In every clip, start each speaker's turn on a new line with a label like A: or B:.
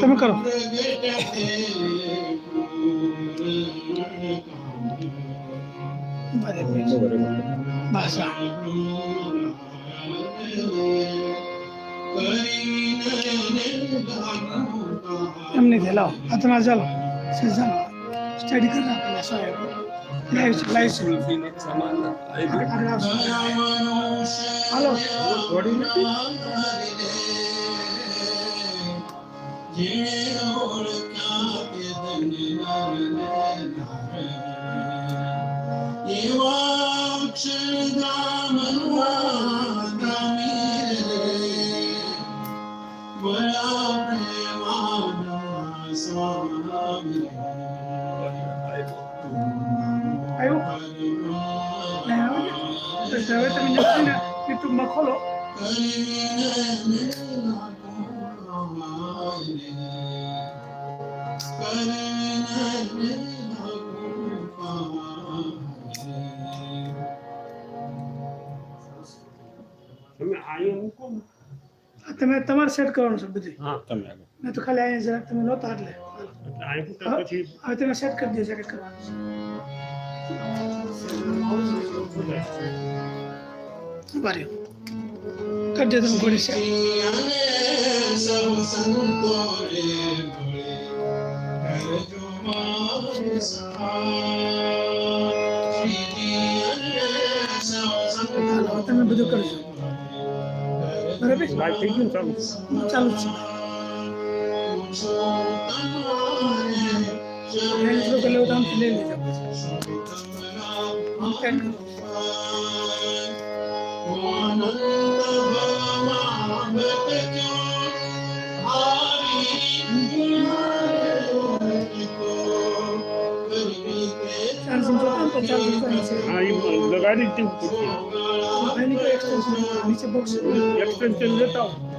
A: તમે કરો ભાષા એમને લાવો હાથમાં ચાલો સ્ટડી કરી નાખેલા સાહેબ હાલો હવે તમે યુટ્યુબમાં ખોલો તમે તમારે સેટ કરવાનું છે બધું મેં તો ખાલી અહીંયા જરાક તમે નહોતા એટલે હવે તમે સેટ કરી દો સેટ કરવાનું છે બરાબર कर दे तुम घोड़े से તમે બધું કરજો બરાબર લાઈવ થઈ ગયું ચાલુ છે ઇન્ટ્રો कर लो तो हम ले लेते हैं लगा दी थी नीचे बॉक्स एक्सटेंशन लेता हूँ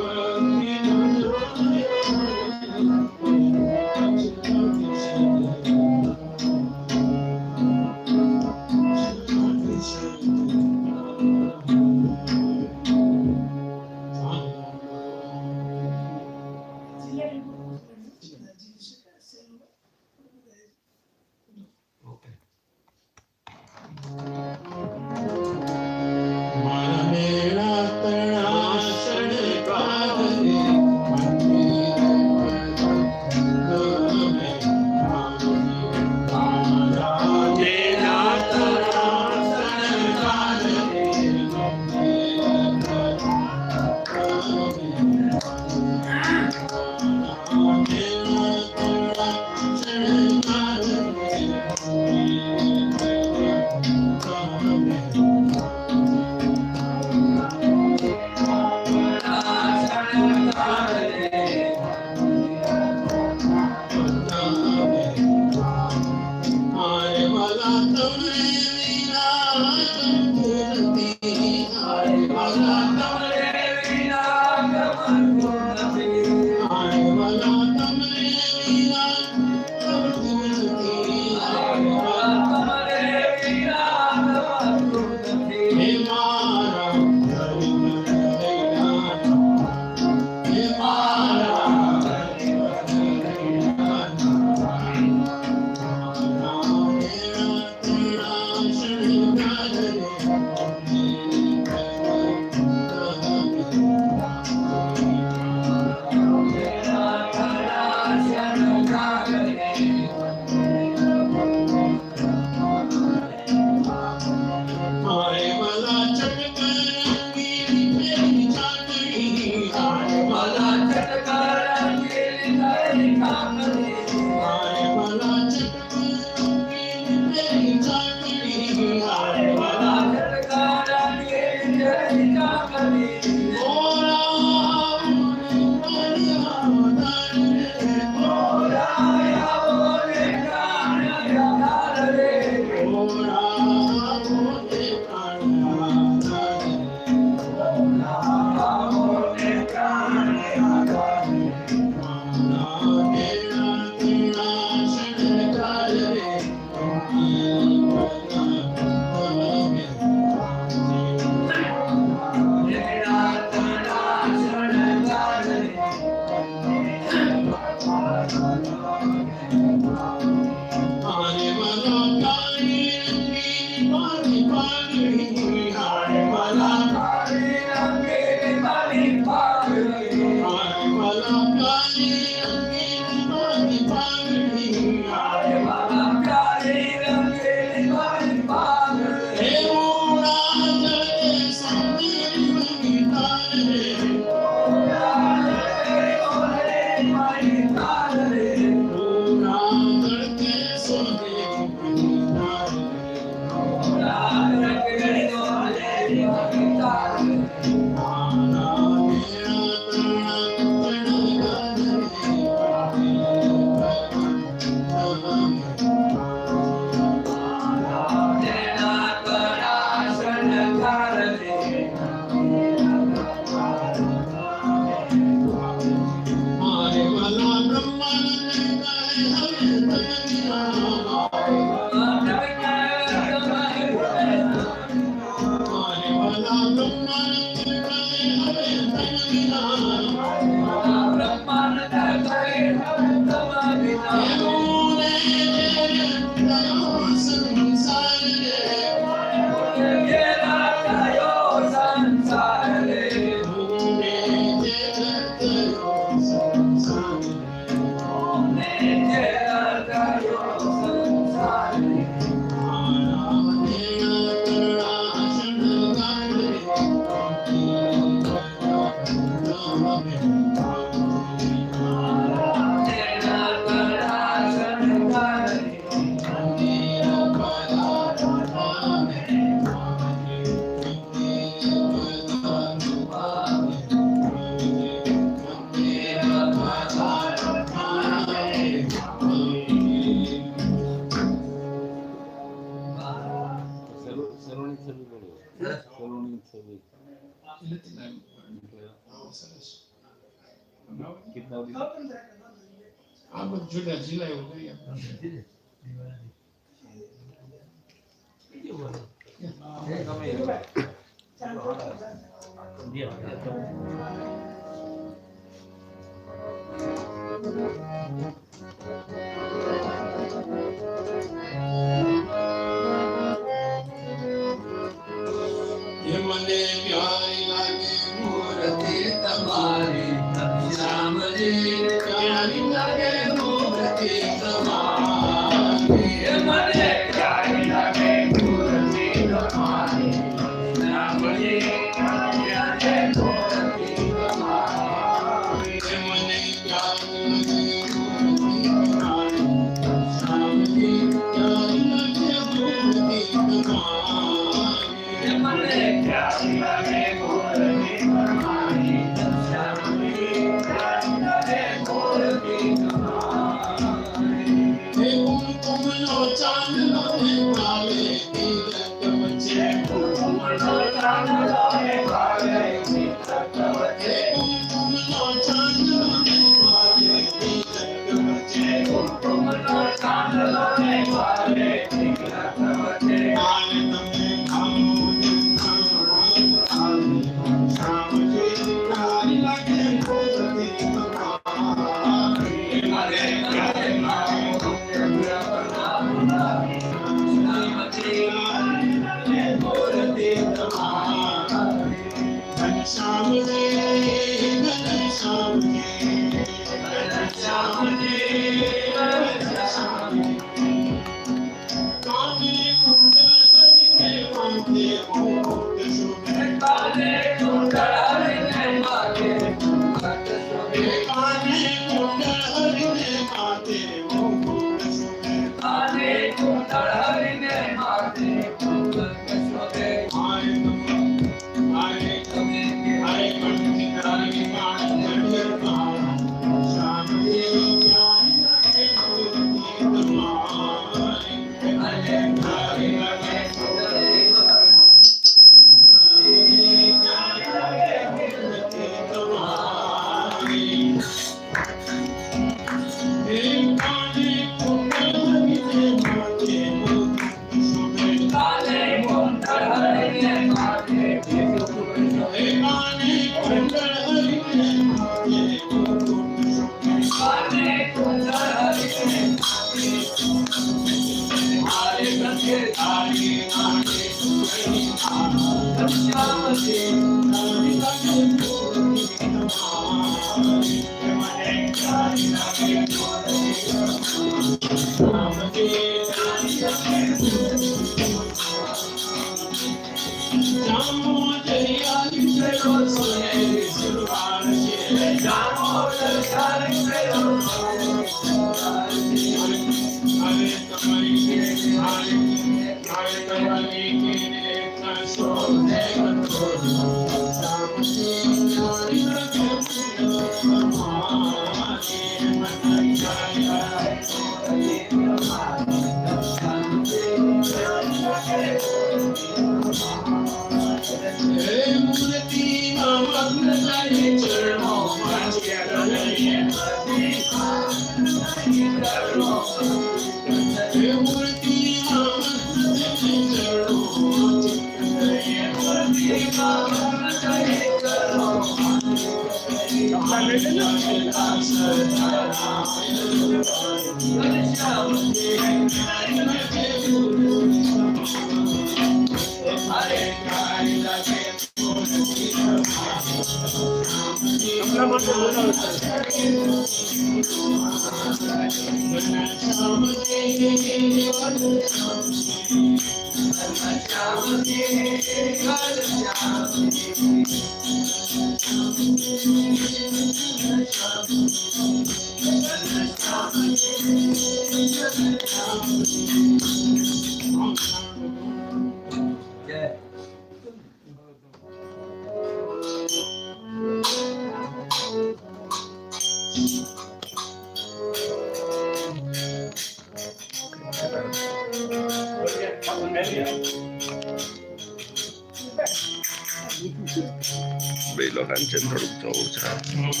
B: Belokanchen થોડુંક જવું છે.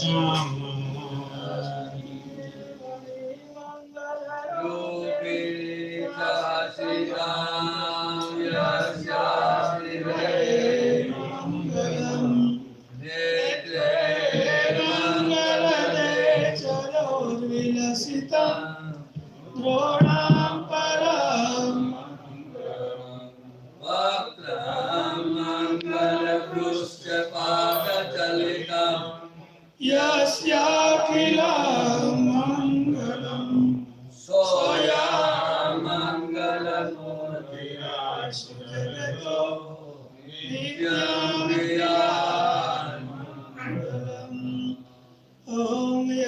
A: द्रोणां परं यस्याखिलं मङ्गलं सोऽयमङ्गलमूर्तिराशुजगतो नित्यमङ्गलम्। ॐ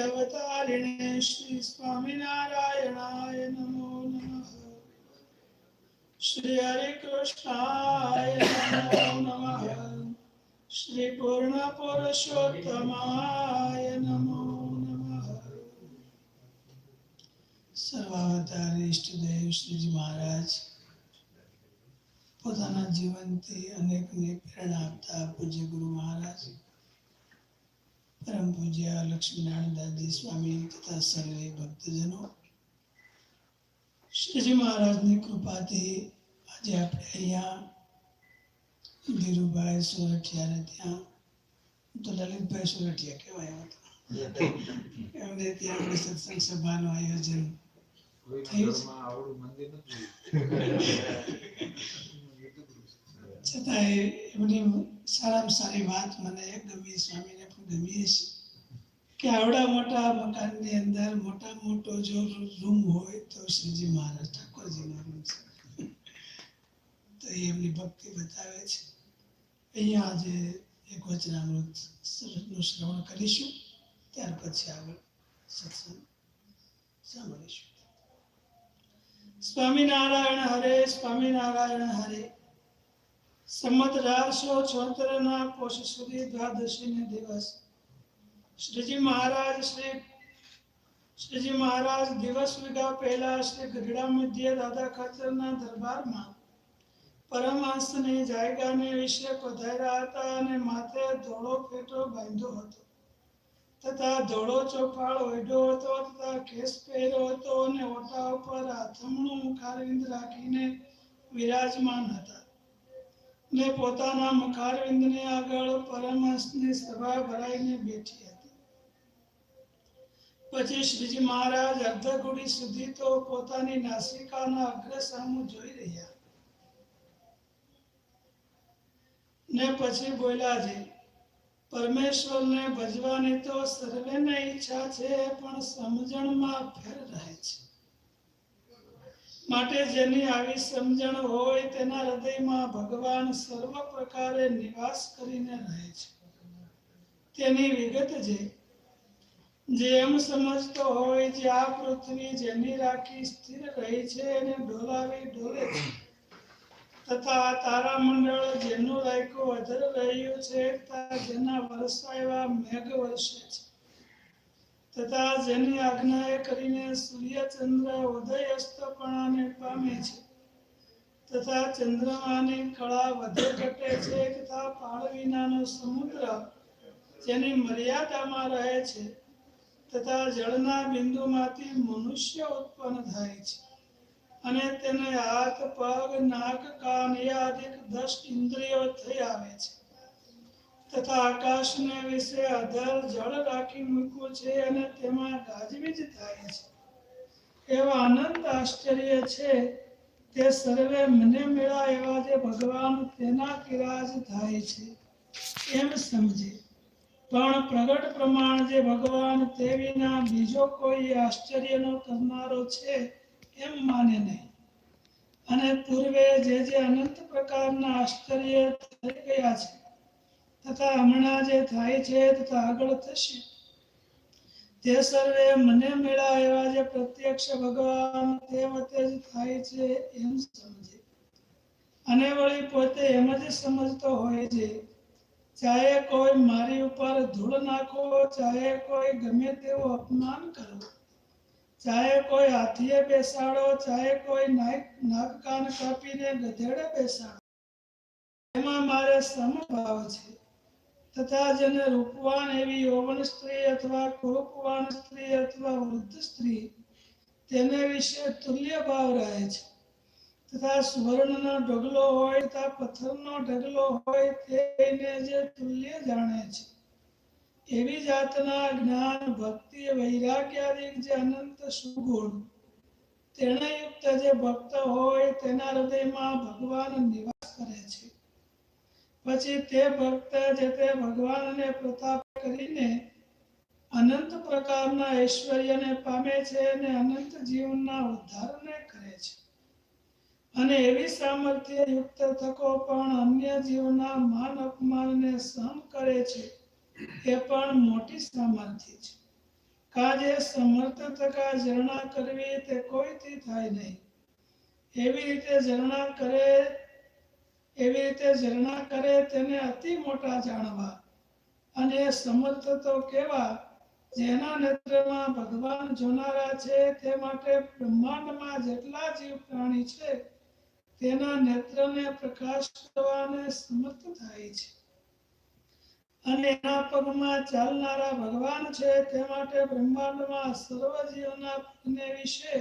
A: अवतारिणे श्री स्वामिनारायणाय नमो नमः। श्री हरि कृष्णाय नमो नमः। श्री पूर्ण पुरुषोत्तमाय नमो नमः। सर्वावतारी इष्टदेव श्रीजी महाराज પોતાના જીવનથી અનેકને પ્રેરણા આપતા પૂજ્ય ગુરુ મહારાજ પરમ પૂજ્ય લક્ષ્મીનારાયણ દાદી સ્વામી તથા સર્વે ભક્તજનો, શ્રીજી મહારાજની કૃપાથી આજે આપણે અહીંયા ધીરુભાઈ સોરઠિયાને ત્યાં, તો લલિતભાઈ સોરઠિયા કહેવાય હતા, એમને ત્યાં આપણે સત્સંગ સભાનું આયોજન થયું છતાં એમની સારામાં સારી વાત મને ગમી, સ્વામીને પણ ગમી છે કે આવડા મોટા મકાનની અંદર મોટા મોટો જો રૂમ હોય તો શ્રીજી મહારાજ ઠાકોરજીનો રૂમ છે, તો એમની ભક્તિ બતાવે છે. અહીંયા આજે એક વચનામૃત નું શ્રવણ કરીશું, ત્યાર પછી આગળ સત્સંગ સાંભળીશું. સ્વામિનારાયણ હરે, સ્વામિનારાયણ હરે. સંમત 1876 પોષ સુધી દ્વાદશીને દિવસ શ્રીજી મહારાજ દિવસ વીઘા પહેલા શ્રી ગઢડા મધ્ય દાદા ખાચરના દરબારમાં પરમહંસની જાયગાને વિશે પધાર્યા હતા અને માથે ધોળો ફેટો બાંધ્યો હતો તથા ધોળો ચોપાળ ઓઢ્યો હતો તથા કેસ પહેર્યો હતો અને ઓટા ઉપર આથમણું મુખારવિંદ રાખીને વિરાજમાન હતા ને પોતાના મુખારવિંદની આગળ પરમહંસની સભા ભરાઈને બેઠી હતી. પછી શ્રીજી મહારાજ અર્ધઘડી સુધી તો પોતાની નાસિકાના અગ્ર સામું જોઈ રહ્યા ને પછી બોલ્યા છે, પરમેશ્વરને ભજવાની તો સર્વેને ઈચ્છા છે, પણ સમજણમાં ફેર રહે છે. માટે જેની આવી સમજણ હોય તેના હૃદયમાં ભગવાન સર્વ પ્રકારે નિવાસ કરીને રહે છે. તેની વિગત જે એમ સમજતો હોય જે આ પૃથ્વી જેની રાખી સ્થિર રહી છે એને ડોલાવી ડોલે છે, તથા તારા મંડળ જેનું રાખ્યું અધર રહ્યું છે, જેના વરસાવ્યા મેઘ વરસે છે, તથા જેની આજ્ઞાએ કરીને સૂર્ય ચંદ્ર ઉદય અસ્તપણાને પામે છે, તથા ચંદ્રમાની કળા વધે ઘટે છે, તથા પાળ વિનાનો સમુદ્ર જેની મર્યાદામાં રહે છે, તથા જળના બિંદુમાંથી મનુષ્ય ઉત્પન્ન થાય છે, અને તેને હાથ પગ નાક કાન આદિક 10 ઇન્દ્રિયો થઈ આવે છે, તથા આકાશને વિશે અધર જળ રાખી મૂક્યું છે અને તેમાં ગાજવીજ થાય છે. એવા અનંત આશ્ચર્ય છે તે સર્વે મને મેળા એવા જે ભગવાન તેના કિરાજ થાય છે એમ સમજે, પણ પ્રગટ પ્રમાણ જે ભગવાન તે વિના બીજો કોઈ આશ્ચર્યનો કરનારો છે એમ માને નહીં. અને પૂર્વે જે અનંત પ્રકારના આશ્ચર્ય થઈ ગયા છે તથા હમણાં જે થાય છે તથા આગળ થશે તે સર્વે મને મેળા એવા જે પ્રત્યક્ષ ભગવાન તે વતે જ થાય છે એમ સમજે. અને વળી પોતે એમ જ સમજતો હોય છે, ચાહે કોઈ મારી ઉપર ધૂળ નાખો, ચાહે કોઈ ગમે તેવું અપમાન કરો, ચાહે કોઈ હાથીએ બેસાડો, ચાહે કોઈ નાક કાન કાપીને ગધેડે બેસાડો, એમાં મારે સમભાવ છે. તથા જેને રૂપવાન એવી યૌવન સ્ત્રી અથવા કુરૂપવાન સ્ત્રી અથવા વૃદ્ધ સ્ત્રી તેને વિશે તુલ્ય ભાવ રહે છે. તથા સુવર્ણનો ઢગલો હોય તથા પથ્થરનો ઢગલો હોય તેને જે તુલ્ય જાણે છે. એવી જાતના જ્ઞાન ભક્તિ વૈરાગ્યાદિક જે અનંત સુગુણ તેને યુક્ત જે ભક્ત હોય તેના હૃદયમાં ભગવાન નિવાસ કરે છે. પછી તે ભક્ત જે તે ભગવાનને પ્રતાપ કરીને અનંત પ્રકારના ઐશ્વર્યને પામે છે અને અનંત જીવનના ઉદ્ધારને કરે છે. અને એવી સામર્થ્ય યુક્ત તકો પણ અન્ય જીવના માન અપમાનને સહન કરે છે. એ પણ મોટી સામર્થ્ય છે. કાજે સમર્થ તકા ઝરણા કરવી તે કોઈથી થાય નહીં. એવી રીતે ઝરણા કરે તેને અતિ મોટા જાણવા. અને સમર્થ તો કેવા જેના નેત્રમાં ભગવાન જોનારા છે તે માટે બ્રહ્માંડમાં જેટલા જીવ પ્રાણી છે તેના નેત્રને પ્રકાશ કરવાને સમર્થ થાય છે. અને એના પગમાં ચાલનારા ભગવાન છે તે માટે બ્રહ્માંડમાં સર્વ જીવના પગને વિશે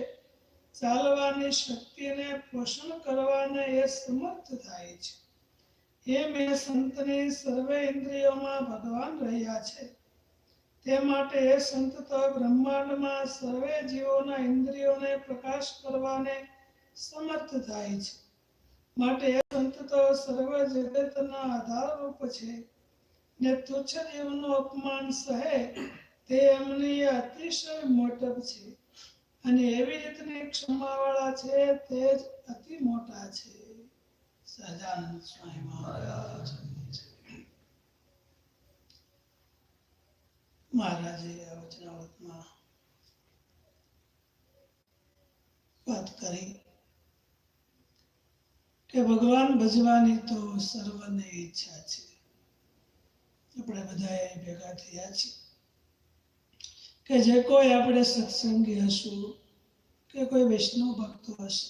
A: ચાલવાની શક્તિને પોષણ કરવાને એ સમર્થ થાય છે. એમ એ સંતની સર્વે ઇન્દ્રિયોમાં ભગવાન રહ્યા છે. તે માટે એ સંત તો બ્રહ્માંડમાં સર્વે જીવોના ઇન્દ્રિયોને પ્રકાશ કરવાને સમર્થ થાય છે. માટે એ સંત તો સર્વ જગતના આધારરૂપ છે. ને તુચ્છ જીવનું અપમાન સહે તે એમની અતિશય મોટપ છે. અને એવી રીતની ક્ષમાવાળા છે તે જ અતિ મોટા છે. સહજાનંદ સ્વામી મહારાજ મહારાજે આ વચનામૃતમાં વાત કરી કે ભગવાન ભજવાની તો સર્વને ઈચ્છા છે. આપણે બધા અહીં ભેગા થયા છીએ કે જે કોઈ આપણે સત્સંગી હશું કે કોઈ વૈષ્ણવ ભક્તો હશે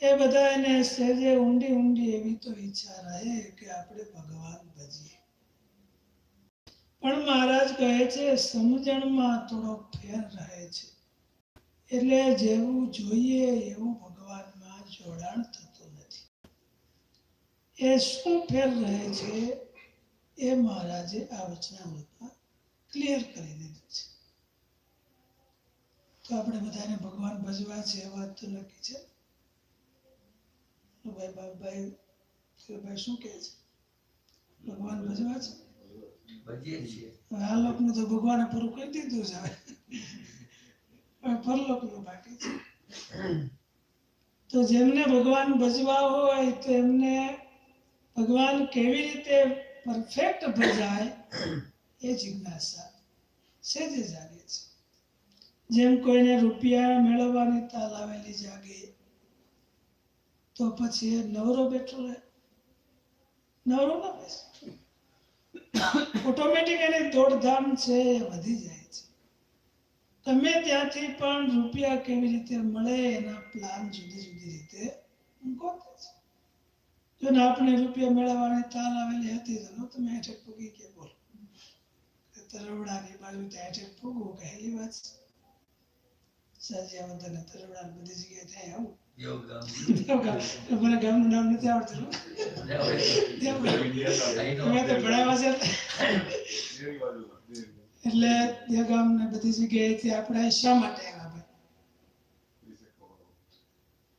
A: એ બધા એને સહેજે ઊંડી એવી તો ઈચ્છા રહે કે આપણે ભગવાન ભજીએ. પણ મહારાજ કહે છે સમજણમાં થોડો ફેર રહે છે. એટલે જેવું જોઈએ એવું ભગવાનમાં જોડાણ થતું નથી. એ શું ફેર રહે છે એ મહારાજે આ વચનામૃતમાં ક્લિયર કરી દીધું છે. તો આપણે બધાને ભગવાન ભજવા છે એ વાત તો નક્કી છે. ભાઈ બાપભાઈ શું કહે છે? ભગવાન ભજવા છે. આ લોકનું તો ભગવાને પૂરું કરી દીધું છે. હવે પરલોકનું બાકી છે. તો જેમને ભગવાન ભજવા હોય તો એમને ભગવાન કેવી રીતે પરફેક્ટ ભજાય એ જિજ્ઞાસા સેજે જાગે છે. જેમ કોઈને રૂપિયા મેળવવાની તાલ આવેલી જાગે તો પછી એ નવરો બેઠો રહે? નવરો ના બેસે. ઓટોમેટિક એની દોડધામ છે એ વધી જાય છે. તમે ત્યાંથી પણ રૂપિયા કેવી રીતે મળે એના પ્લાન જુદી રીતે ગોતે છે. જો ને આપણે રૂપિયા મેળવવાની તાલ આવેલી હતી તો તમે હેઠે પૂગી કે બોલ તરવડાની બાજુ હેઠે પૂગવું કહેલી વાત છે. સાજિયા બધા તરવડા બધી જગ્યાએ થાય આવું. તમારા ગામનું નામ નથી આવડતું? મેં તો ભણાવ્યા છે એટલે તે ગામને બધી જગ્યાએથી આપણે શા માટે આવ્યા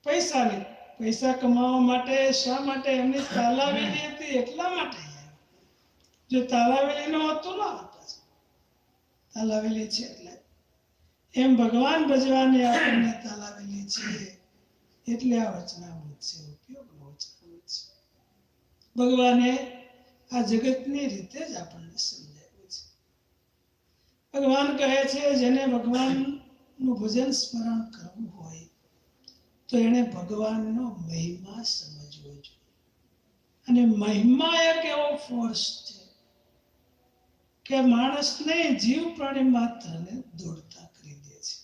A: ભાઈ? પૈસા કમાવા માટે. શા માટે? એમની તાલાવેલી હતી એટલા માટે. જો તાલાવેલી ન હતું ના હતા. તાલાવેલી છે એટલે એમ ભગવાન ભજવાની આપણને તાલાવેલી છે એટલે આ વચનામૃત છે. ઉપયોગનું વચનામૃત છે. ભગવાને આ જગતની રીતે જ આપણને સમજાવ્યું છે. ભગવાન કહે છે જેને ભગવાનનું ભજન સ્મરણ કરવું હોય તો એને ભગવાનનો મહિમા સમજવો જોઈએ. અને મહિમા એક એવો ફોર્સ છે કે માણસને જીવ પ્રાણી માત્રને દોડતા કરી દે છે.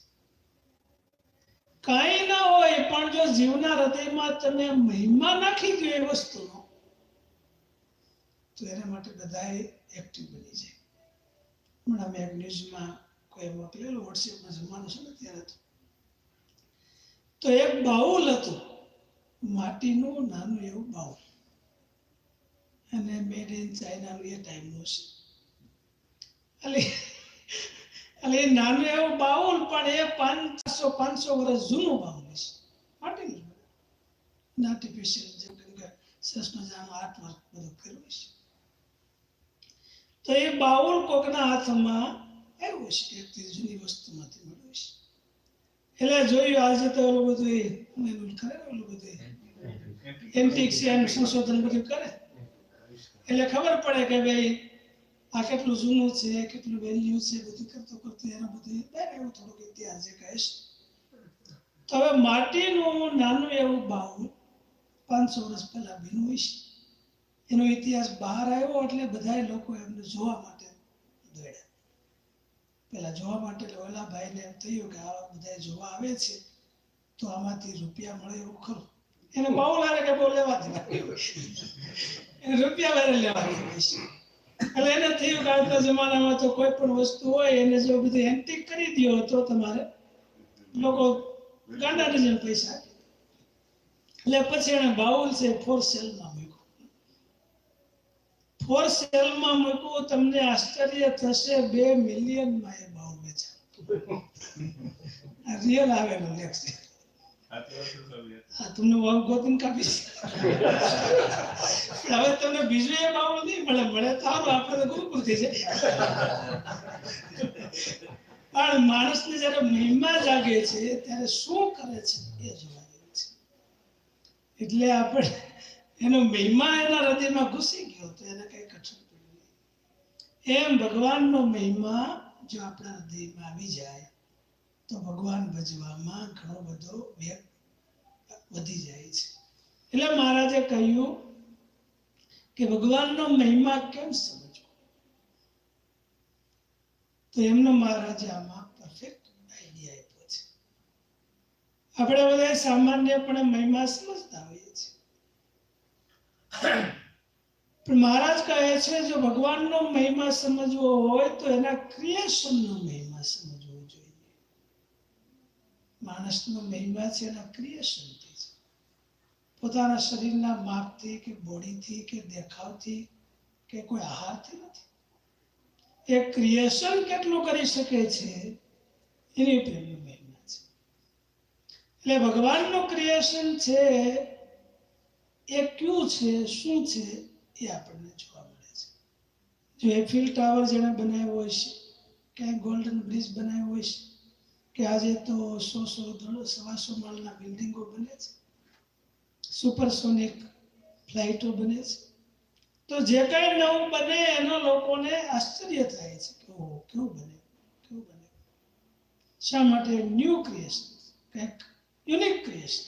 A: કાંઈ ના હોય પણ જો જીવના હૃદયમાં તમે મહિમા નાખી દો એ વસ્તુનો તો એના માટે બધાએ એક્ટિવ બની જાય. હમણાં મેં એક ન્યૂઝમાં કોઈ મોકલેલું, વોટ્સએપમાં જમવાનું છે ને ત્યારે તો એક બાઉલ હતું, માટીનું નાનું એવું બાઉલ, અને મેડ ઇન ચાઇનાનું એ ટાઈમનું છે. એટલે એ નાનું એવું બાઉલ, પણ એ 500 વર્ષ જૂનું બાઉલ છે, માટીનું, આર્ટિફિશિયલ, જેમ કે સરસ મજાનું આર્ટવર્ક બધું કર્યું છે. તો એ બાઉલ કોકના હાથમાં આવ્યું છે, એક જૂની વસ્તુમાંથી મળ્યું છે. એટલે જોયું આજે તો ઓલું બધું કરે, ઓલું બધું એન્ટિક છે એનું સંશોધન બધું કરે, એટલે ખબર પડે કે ભાઈ આ કેટલું જૂનું છે, કેટલું વેલ્યુ છે, બધું કરતું એનો બધું એવું થોડુંક ઇતિહાસ જે કહે છે. તો હવે માટીનું નાનું એવું બાઉલ 500 વર્ષ પહેલા બન્યું છે. એનો ઇતિહાસ બહાર આવ્યો એટલે બધા લોકો એમને જોવા માટે દોડ્યા. પેલા જોવા માટે ઓલા ભાઈને એમ થયું કે આ બધા જોવા આવે છે તો આમાંથી રૂપિયા મળે એવું ખરું. એને બાઉલ હારે કે બહુ લેવાથી એને રૂપિયા વારે લેવાની હોય છે. એટલે એને થયું કે આજના જમાનામાં તો કોઈ પણ વસ્તુ હોય એને જો બધું એન્ટિક કરી દો તો તમારે લોકો ગાંડા ડઝન પૈસા આપે. એટલે પછી એને બાઉલ છે ફોર સેલમાં મૂક્યું. ફોર સેલમાં મૂકવું, તમને આશ્ચર્ય થશે, 2 મિલિયનમાં એ બાઉલ વેચાયું. આ રિયલ આવેલું લેખ છે. હા, તમને ગોતીને કાપીશ. હવે તમને બીજું એ બાઉલ નહીં મળે તો સારું, આપણે તો ગુરુકુળ થઈ જાય. પણ માણસને જયારે મહિમા જાગે છે ત્યારે શું કરે છે એ જોવા જેવું છે. એટલે આપણે એનો મહિમા એના હૃદયમાં ઘૂસી ગયો તો એને કઈ કઠણ પડ્યું નહીં. એમ ભગવાનનો મહિમા જો આપણા હૃદયમાં આવી જાય તો ભગવાન ભજવામાં ઘણો બધો વેગ વધી જાય છે. એટલે મહારાજે કહ્યું કે ભગવાનનો મહિમા કેમ સમજવો, તો એમનો મહારાજે આમાં પરફેક્ટ આઈડિયા આપ્યો છે. આપણે બધા સામાન્યપણે મહિમા સમજતા હોઈએ છીએ, પણ મહારાજ કહે છે જો ભગવાનનો મહિમા સમજવો હોય તો એના ક્રિએશનનો મહિમા સમજવો જોઈએ. માણસનો મહિમા છે એના ક્રિએશનથી છે, પોતાના શરીરના માપથી કે બોડીથી કે દેખાવથી કે કોઈ આહારથી નથી. એ ક્રિએશન કેટલું કરી શકે છે એની ઉપર એમનો મહિમા છે. એટલે ભગવાનનું ક્રિએશન છે એ ક્યું છે, શું છે એ આપણને જોવા મળે છે. જો એફિલ ટાવર જેણે બનાવ્યો હોય છે, ક્યાંય ગોલ્ડન બ્રિજ બનાવ્યો હોય છે, કે આજે તો 100-150 માળના બિલ્ડિંગો બને છે, સુપરસોનિક ફ્લાઇટો બને છે, તો જે કઈ નવું બને એના લોકોને આશ્ચર્ય થાય છે કે ઓહ કેવું બને. શા માટે? ન્યૂ ક્રિએશન, કંઈક યુનિક ક્રિએશન.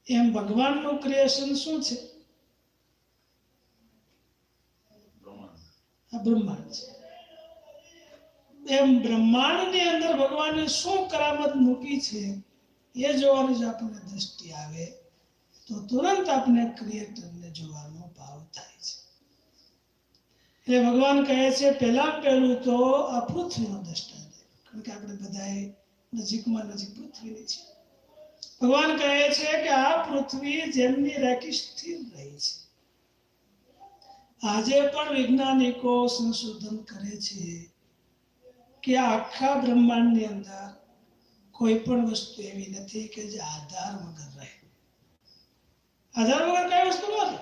A: એમ ભગવાનનું ક્રિએશન શું છે? આ બ્રહ્માંડ છે. એમ બ્રહ્માંડની અંદર ભગવાને શું કરામત મૂકી છે એ જોવાની જો આપણને દ્રષ્ટિ આવે તો તુરંત આપણે ક્રિએટરને જોવાનો ભાવ થાય છે. એટલે ભગવાન કહે છે પહેલું તો આ પૃથ્વીનો દ્રષ્ટાંત, કારણ કે આપણે બધા નજીકમાં નજીક પૃથ્વીની છે. ભગવાન કહે છે કે આ પૃથ્વી જેમની રાખી સ્થિર રહી છે. આજે પણ વૈજ્ઞાનિકો સંશોધન કરે છે કે આખા બ્રહ્માંડની અંદર કોઈ પણ વસ્તુ એવી નથી કે જે આધાર વગર રહે. આધાર વગર કઈ વસ્તુ નથી.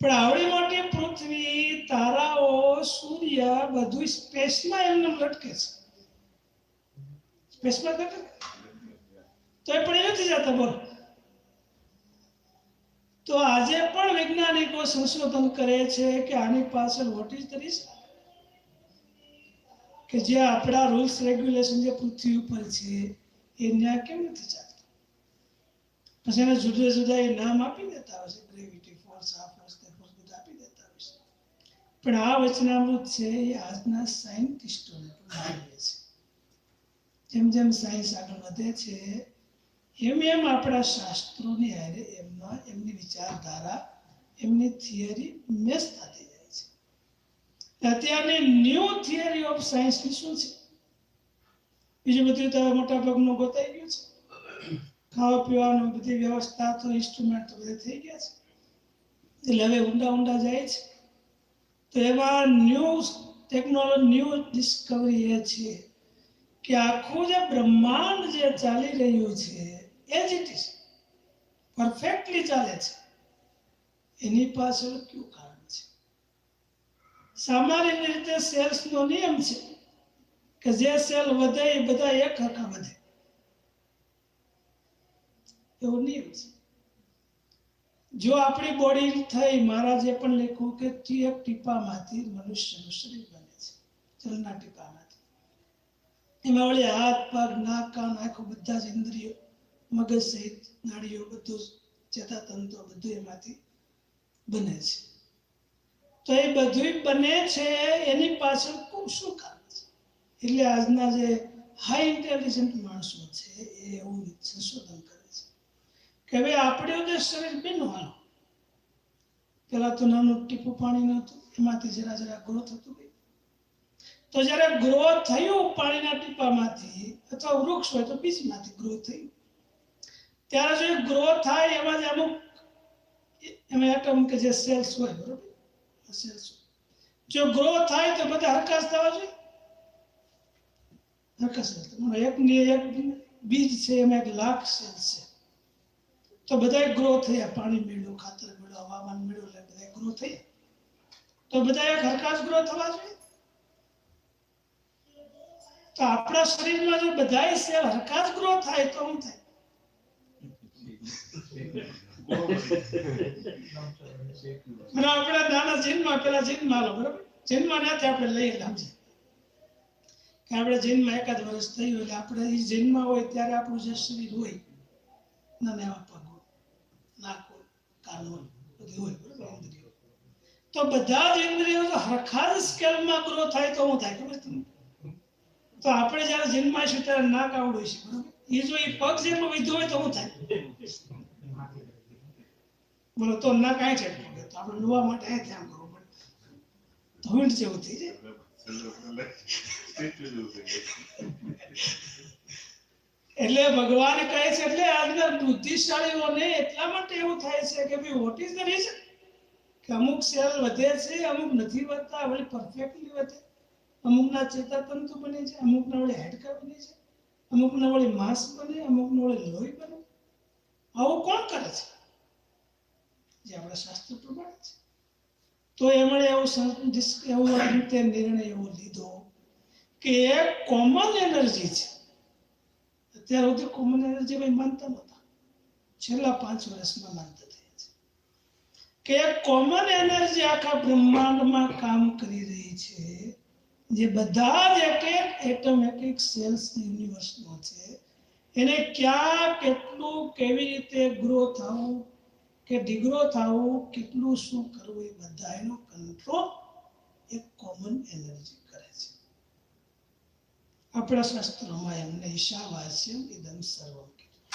A: પણ આવડી મોટી પૃથ્વી, તારાઓ, સૂર્ય બધું સ્પેસમાં એમને લટકે છે. સ્પેસમાં લટકે તો એ પણ એ નથી જતા. બોલો, તો આજે પણ વૈજ્ઞાનિકો સંશોધન કરે છે કે આની પાછળ વોટ ઇઝ ધ રીઝન, કે જે આપણા રૂલ્સ રેગ્યુલેશન જે પૃથ્વી ઉપર છે એ ન્યા કેમ નથી ચાલતા. પછી એને જુદા જુદા એ નામ આપી દેતા હોય છે, ગ્રેવિટી ફોર્સ, આ ફોર્સ, તે ફોર્સ બધા આપી દેતા હોય છે. પણ આ વચનામૃત છે એ આજના સાયન્ટિસ્ટોને પણ માનીએ છે. જેમ જેમ સાયન્સ આગળ વધે છે એમ એમ આપણા શાસ્ત્રોની હારે એમની વિચારધારા એમની થિયરી મેચ થતી જાય છે. અત્યારની ન્યૂ થિયરી ઓફ સાયન્સની શું છે? બીજું બધું તો મોટા ભાગનું ગોતાઈ ગયું છે. ખાવા પીવાનું બધી વ્યવસ્થા તો ઇન્સ્ટ્રુમેન્ટ તો બધે થઈ ગયા છે. એટલે હવે ઊંડા જાય છે. તો એમાં ન્યૂ ટેકનોલોજી, ન્યૂ ડિસ્કવરી એ છે કે આખું જે બ્રહ્માંડ જે ચાલી રહ્યું છે એજ ઇટ ઇઝ પરફેક્ટલી ચાલે છે. એની પાછળ કયું કારણ છે? સામાન્ય રીતે સેલ્સનો નિયમ છે કે જે સેલ વધે એ બધા એક હરખા વધે, એવો નિયમ છે. જો આપણી બોડી થઈ, મહારાજે પણ લખ્યું કે એક ટીપામાંથી મનુષ્યનું શરીર બને છે, જળના ટીપામાંથી. એમાં વળી હાથ, પગ, નાક, કાન, આંખો બધા જ ઇન્દ્રિયો, મગજ સહિત નાડીઓ, બધું ચેતાતંત્ર બધું એમાંથી બને છે. તો એ બધું બને છે એની પાછળ શું કારણ છે? એટલે આજના જે હાઈ ઇન્ટેલિજન્ટ માણસો છે એ એવું સંશોધન કરે છે કે હવે આપણે જે શરીર બન્યું, હાલો પેલા તો નાનું ટીપું પાણી નહોતું, એમાંથી જરા ગ્રોથ થતું ગયું. તો જ્યારે ગ્રોથ થયું પાણીના ટીપામાંથી, અથવા વૃક્ષ હોય તો બીજમાંથી ગ્રોથ થયું, ત્યારે જો ગ્રોથ થાય એમાં જ અમુક એમાં એટમ કે જે સેલ્સ હોય, બરોબર, સેલ્સ જો ગ્રોથ થાય તો બધા હરકાશ થવા જોઈએ. હરકાશ એક બીજ છે એમાં 1 લાખ સેલ્સ છે, તો બધા ગ્રોથ થયા. પાણી મેળવ્યું, ખાતર મેળવ્યું, હવામાન મેળવ્યું, એટલે બધા ગ્રોથ થયા. તો બધા એક હરકાશ ગ્રોથ થવા જોઈએ. તો આપણા શરીરમાં જો બધા સેલ હરકાશ ગ્રોથ થાય તો શું થાય? આપણે નાના જીનમાં પેલા જીનમાં બરોબર, જીનમાં નથી આપણે લઈએ સમજીએ કે આપણે જીનમાં 1 જ વર્ષ થયું એટલે આપણે એ જીનમાં હોય ત્યારે આપણું જે શરીર હોય, નાના એવા પગ હોય, નાક હોય, કાન હોય, બધી હોય, બરોબર, ઇન્દ્રિયો. તો બધા જ ઇન્દ્રિયો જો હરખા જ સ્કેલમાં ગ્રો થાય તો શું થાય ખબર તમને? તો આપણે જયારે જીનમાં છીએ ત્યારે નાક આવડું છે, બરોબર, એ જો એ પગ જેટલું વિધું હોય તો શું થાય? બોલો, તો ના કાંઈ છે તો આપણે લોવા માટે અહીં ધ્યાન કરવું પડે, તો હિંડ જેવું થઈ જાય. એટલે ભગવાન કહે છે, એટલે આજના બુદ્ધિશાળીઓને એટલા માટે એવું થાય છે કે ભાઈ વોટ ઇઝ ધ રીઝન કે અમુક સેલ વધે છે, અમુક નથી વધતા, વળી પરફેક્ટલી વધે, અમુકના ચેતાતંતુ બને છે, અમુકના વળી હાડકા બને છે, અમુકના વળી માંસ બને, અમુકના વળી લોહી બને. આવું કોણ કરે છે? જે આપણા શાસ્ત્ર પ્રમાણે છે. તો એમણે એવું રીતે નિર્ણય એવો લીધો કે એક કોમન એનર્જી છે. અત્યાર સુધી કોમન એનર્જી ભાઈ માનતા નહોતા, છેલ્લા 5 વર્ષમાં માનતા થયા છે કે એક કોમન એનર્જી આખા બ્રહ્માંડમાં કામ કરી રહી છે, જે બધા જ એક એટમ, એક સેલ્સ યુનિવર્સનો છે. એને ક્યાં કેટલું કેવી રીતે ગ્રો થવું કે ડિગ્રો થવું, કેટલું શું કરવું, એ બધા એનો કંટ્રોલ એક કોમન એનર્જી કરે છે. આપણા શાસ્ત્રોમાં એમને ઈશાવાસ્યમ ઇદમ સર્વમ કીધું.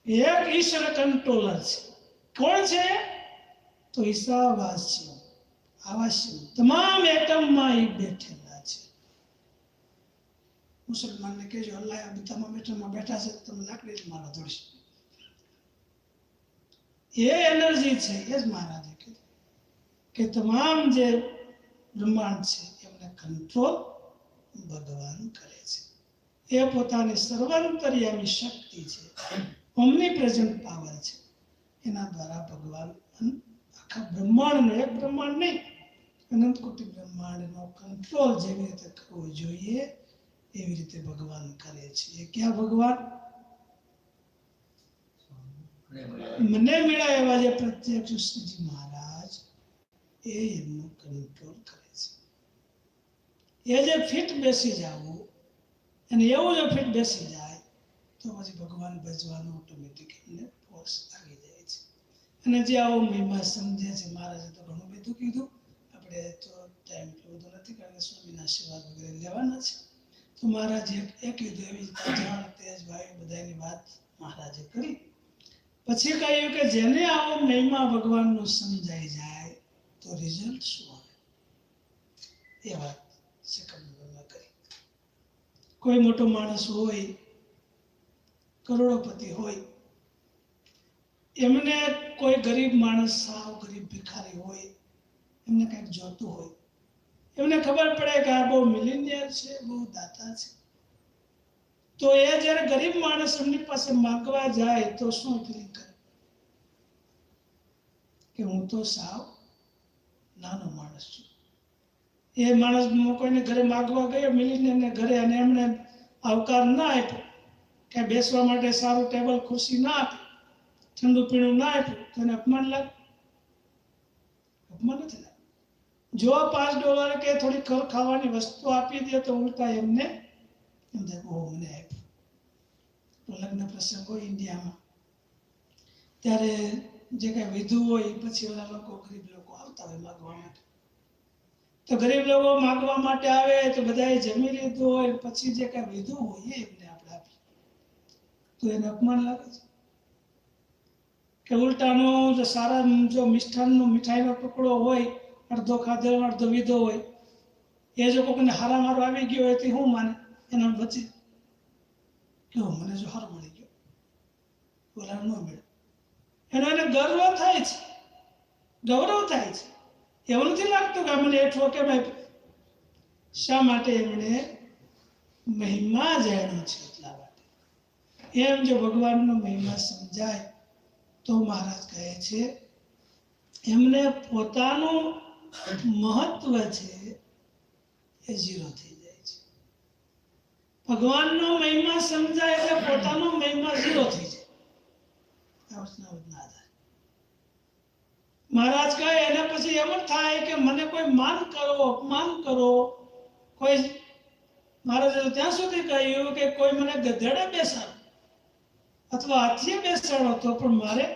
A: એક ઈશ્વર કંટ્રોલર છે. કોણ છે? તો ઈશાવાસ્યમ, આવાસ્યમ, તમામ એટમમાં એ બેઠેલા છે. મુસલમાનને કહેજો, અલ્લાહ આ તમામ એટમમાં બેઠા છે, તમે લાકડી મારો ધોડશે. એ એનર્જી છે, એ જ મહારાજે કીધું કે તમામ જે બ્રહ્માંડ છે એમને કંટ્રોલ ભગવાન કરે છે. એ પોતાની સર્વાંતર્યામી શક્તિ છે, ઓમની પ્રેઝન્ટ પાવર છે. એના દ્વારા ભગવાન આખા બ્રહ્માંડનો, એક બ્રહ્માંડ નહીં, અનંત કોટી બ્રહ્માંડનો કંટ્રોલ જેવી રીતે કરવો જોઈએ એવી રીતે ભગવાન કરે છે. એ ક્યાં ભગવાન? મને મળ્યા એવા જે પ્રત્યક્ષ શ્રીજી મહારાજ, એ એમનો કંટ્રોલ કરે છે. એ જે ફિટ બેસી જવું, અને એવું જો ફિટ બેસી જાય તો પછી ભગવાન ભજવાનું ઓટોમેટિક એમને ફોર્સ આવી જાય છે. અને જે આવો મહિમા સમજે છે, મહારાજે તો ઘણું બધું કીધું, આપણે તો ટાઈમ એટલો બધો નથી, કારણ કે સ્વામીના આશીર્વાદ વગેરે લેવાના છે. તો મહારાજે એ કીધું, એવી જળ, તેજ, વાયુ બધાની વાત મહારાજે કરી. પછી કહ્યું કે જેને આવો મહિમા ભગવાનનો સમજાઈ જાય તો રિઝલ્ટ શું આવે એ વાત સેકન્ડમાં કરી. કોઈ મોટો માણસ હોય, કરોડોપતિ હોય, એમને કોઈ ગરીબ માણસ, સાવ ગરીબ ભિખારી હોય, એમને કંઈક જોતું હોય, એમને ખબર પડે કે આ બહુ મિલિનિયર છે, બહુ દાતા છે, તો એ જ્યારે ગરીબ માણસ એમની પાસે માંગવા જાય તો શું ફીલિંગ કરે કે હું તો સાવ નાનો માણસ છું. એ માણસ કોઈને ઘરે માગવા ગયો મિલિનિયરને ઘરે, અને એમણે આવકાર ના આપ્યો, કે બેસવા માટે સારું ટેબલ ખુરશી ના આપી, ઠંડુ પીણું ના આપ્યું, તો એને અપમાન લાગે? અપમાન નથી લાગે. જો $5 કે થોડી ખાવાની વસ્તુ આપી દે તો ઉલટા એમને એમ થાય ઓહ મને આપ્યું. લગ્ન પ્રસંગ હોય ઇન્ડિયામાં, ત્યારે જે કઈ વિધુ હોય પછી ઓલા લોકો ગરીબ લોકો આવતા હોય માગવા માટે, તો ગરીબ લોકો માગવા માટે આવે તો બધાએ જમી લીધું હોય પછી જે કઈ વિધુ હોય એ એમને આપણે આપીએ તો એને અપમાન લાગે છે? કે ઉલટાનો જો સારા જો મિષ્ટાનનો મીઠાઈનો ટુકડો હોય, અડધો ખાધેલો અડધો વિધો હોય, એ જો કોઈને હારા મારો આવી ગયો હોય તો શું માને? એના વચ્ચે કેવો મને જો હારો મળી ગયો, ઓલા ન મળે, એનો એને ગર્વ થાય છે, ગૌરવ થાય છે. એવું નથી લાગતું કે મને એટલો કેમ આપ્યો. શા માટે? એમણે મહિમા જાણ્યો છે એટલા માટે. એમ જો ભગવાનનો મહિમા સમજાય તો મહારાજ કહે છે એમને પોતાનું મહત્વ છે એ ઝીરો થઈ જાય છે. ભગવાનનો મહિમા સમજાય એટલે પોતાનો મહિમા ઝીરો થઈ જાય. મહારાજ કહે એના પછી એમ જ થાય કે મને કોઈ માન કરો, અપમાન કરો, કોઈ મહારાજે ત્યાં સુધી કહ્યું કે કોઈ મને ગધેડે બેસાડો અથવા હાથીએ બેસાડો તો પણ મારે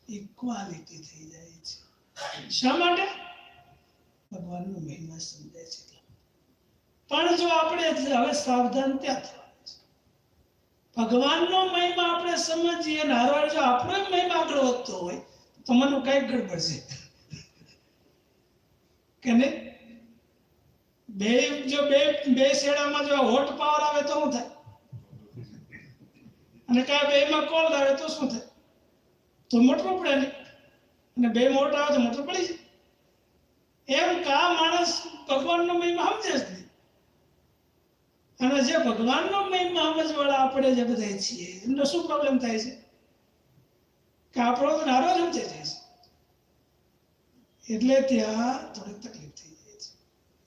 A: ઇક્વાલિટી થઈ જાય છે. શા માટે? ભગવાનનો મહિમા સમજાય છે. પણ જો આપણે હવે સાવધાન ત્યાં થવાનું છે. ભગવાનનો મહિમા આપણે સમજીએ ને હારો જો આપણો મહિમા આગળ વધતો હોય તો મને કઈક ગડબડ છે કે નહીં? બે શેડામાં જો હોટ પાવર આવે તો શું થાય? અને કયા બેમાં કોલ્ડ આવે તો શું થાય? તો મોટું પડે નહીં. અને બે મોટ આવે તો મોટું પડી જાય. એમ કા માણસ ભગવાનનો મહિમા સમજે જ નહીં. અને જે ભગવાનનો મહિમા સમજવાળા આપણે જે બધા છીએ એમનો શું પ્રોબ્લેમ થાય છે કે આપણો તો નારો જ સમજે જાય છે, એટલે ત્યાં થોડીક તકલીફ થઈ જાય છે.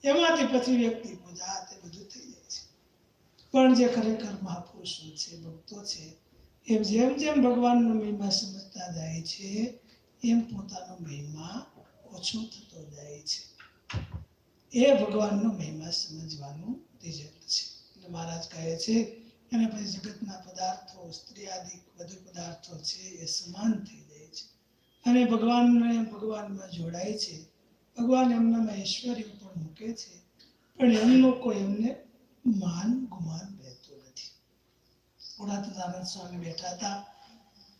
A: એમાંથી પછી વ્યક્તિ પૂજા તે બધું થઈ જાય છે. પણ જે ખરેખર મહાપુરુષો છે, ભક્તો છે, એમ જેમ જેમ ભગવાનનો મહિમા સમજતા જાય છે એમ પોતાનો મહિમા ઓછો થતો જાય છે. એ ભગવાનનો મહિમા સમજવાનું રિઝલ્ટ છે. એટલે મહારાજ કહે છે અને પછી જગતના પદાર્થો, સ્ત્રી આદિ બધું પદાર્થો છે એ સમાન થઈ જાય છે અને ભગવાનમાં જોડાય છે. ભગવાન એમનામાં ઐશ્વર્ય પણ મૂકે છે, પણ એમનો કોઈ એમને માન ગુમાન રહેતું નથી. ગુણાતીતાનંદ સ્વામી બેઠા હતા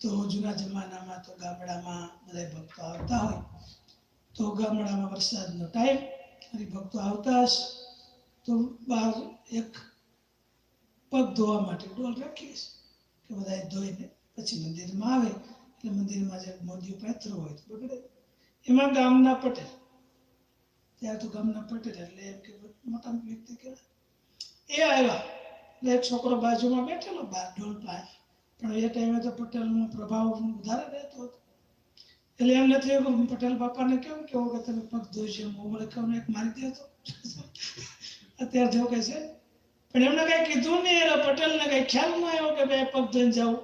A: તો જૂના જમાનામાં તો ગામડામાં બધા ભક્તો આવતા હોય તો ગામડામાં વરસાદનો ટાઈમ, હરિભક્તો આવતા હશે તો બહાર એક પગ ધોવા માટે ડોલ રાખી છે કે બધા ધોઈને પછી મંદિરમાં આવે. એટલે મંદિરમાં જે મોદીઓ પાથરો હોય તો બગડે. એમાં ગામના પટેલ, ત્યાં તો ગામના પટેલ એટલે એમ કે મોટા વ્યક્તિ કહેવાય, એ આવ્યા. એટલે એક છોકરો બાજુમાં બેઠેલો બાર ઢોલ પાસે, પણ એ ટાઈમે તો પટેલનો પ્રભાવ વધારે રહેતો હતો. એટલે એમ નથી પટેલ બાપાને કેમ કેવું કે તમે પગ ધોઈશો, હું કહું એક મારી દે તો અત્યારે જો કે છે. પણ એમને કઈ કીધું નહીં, એટલે પટેલને કઈ ખ્યાલ ન આવ્યો કે ભાઈ પગ ધોઈને જાઉં.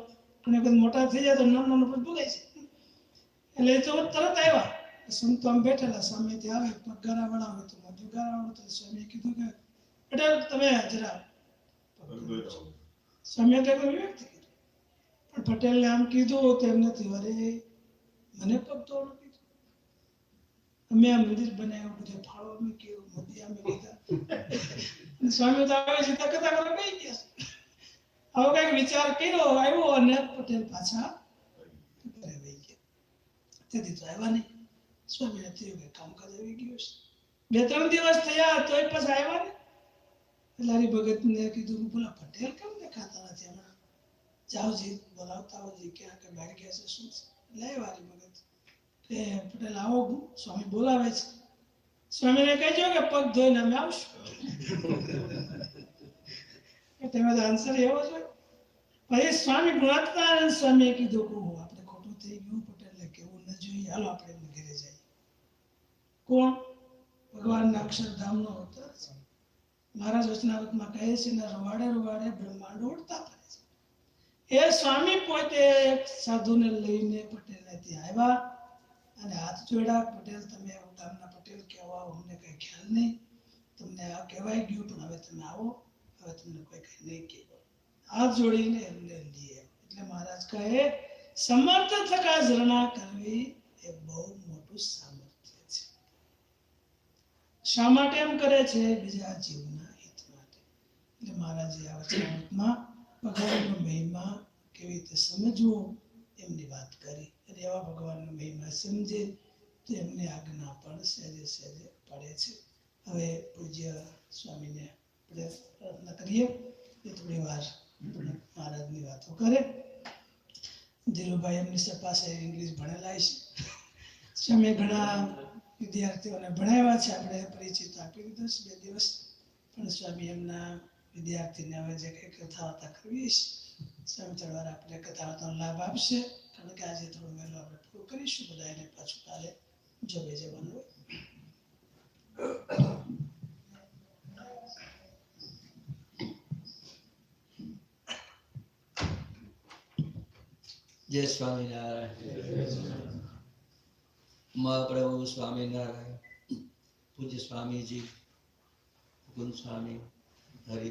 A: અને કદાચ મોટા થઈ જાય તો નાનો પગ ભૂલાય છે. એટલે એ તો તરત આવ્યા. સંતો આમ બેઠેલા, સામેથી આવે પગ ગારાવાળા હોય તો મોઢું ગારાવાળું. તો સ્વામીએ કીધું કે પટેલ તમે જરા સ્વામીએ તો વ્યક્તિ કીધું, પણ પટેલને આમ કીધું તો એમ નથી, અરે મને પગ ધોવાનું કીધું, અમે આ મંદિર બનાવ્યું, બધું ફાળો અમે કેવું મોદી અમે લીધા. સ્વામી તો આવે છે કથા કરવા કઈ ગયા. આવો કઈક વિચાર કર્યો, આવ્યો અને પટેલ પાછા તેથી તો આવ્યા નહીં. સ્વામીને થયું કે કામકાજ આવી ગયું છે. 2-3 દિવસ થયા તોય પછી આવ્યા નહીં. એટલે હરિભગતને કીધું બોલા પટેલ કેમ દેખાતા નથી હમણાં? જાવજી બોલાવતા આવજી, ક્યાં કે બહાર ગયા છે શું છે? એટલે આવ્યા હરિભગત કે પટેલ આવો, સ્વામી બોલાવે છે. સ્વામીને કહેજો કે પગ ધોઈને અમે આવશું. તમે તો આન્સર એવો છે. પછી સ્વામી ગુણાત્માનંદ સ્વામીએ કીધું કે આપણે ખોટું થઈ ગયું, પટેલને કેવું ન જોઈએ, હાલો આપણે એમને ઘરે જઈએ. કોણ? ભગવાનના અક્ષરધામનો અવતાર છે. મહારાજ વચનામૃતમાં કહે છે ને, રવાડે રવાડે બ્રહ્માંડ ઉડતા ફરે છે. એ સ્વામી પોતે એક સાધુને લઈને પટેલને ત્યાં આવ્યા અને હાથ જોડ્યા. પટેલ તમે ગામના પટેલ કહેવા, અમને કઈ ખ્યાલ નહીં, તમને આ કહેવાય ગયું, પણ હવે તમે આવો, હવે તમને કોઈ કઈ નહીં કહેવાય. હાથ જોડીને એમને લઈએ. એટલે મહારાજ કહે સમર્થ થકા ઝરણા કરવી એ બહુ મોટું સામર્થ્ય છે. શા માટે એમ કરે છે? બીજા જીવના હિત માટે. એટલે મહારાજે આ વચનામૃતમાં ભગવાનનો મહિમા કેવી રીતે સમજવો એમની વાત કરી. અને એવા ભગવાનનો મહિમા સમજે તો એમની આજ્ઞા પણ સહેજે સહેજે પડે છે. હવે પૂજ્ય સ્વામીને આપણે પ્રાર્થના કરીએ એ થોડી વાર મહારાજની વાતો કરે. ધીરુભાઈ એમની પાસે ઇંગ્લિશ ભણેલા છે. સ્વામી ઘણા વિદ્યાર્થીઓને ભણાવ્યા છે. આપણે પરિચિત આપી દીધો છે 2 દિવસ. પણ સ્વામી એમના વિદ્યાર્થીને હવે જે કંઈ કથા વાર્તા કરવી છે, સ્વામી થોડી વાર આપણે કથા વાર્તાનો લાભ આપશે. કારણ કે આજે થોડું વહેલું આપણે પૂરું કરીશું. બધા એને પાછું કાલે જોબે જવાનું હોય.
C: જય સ્વામિનારાયણ. મહાપ્રભુ સ્વામિનારાયણ. પૂજ્ય સ્વામીજી ગુણ સ્વામી હરિ.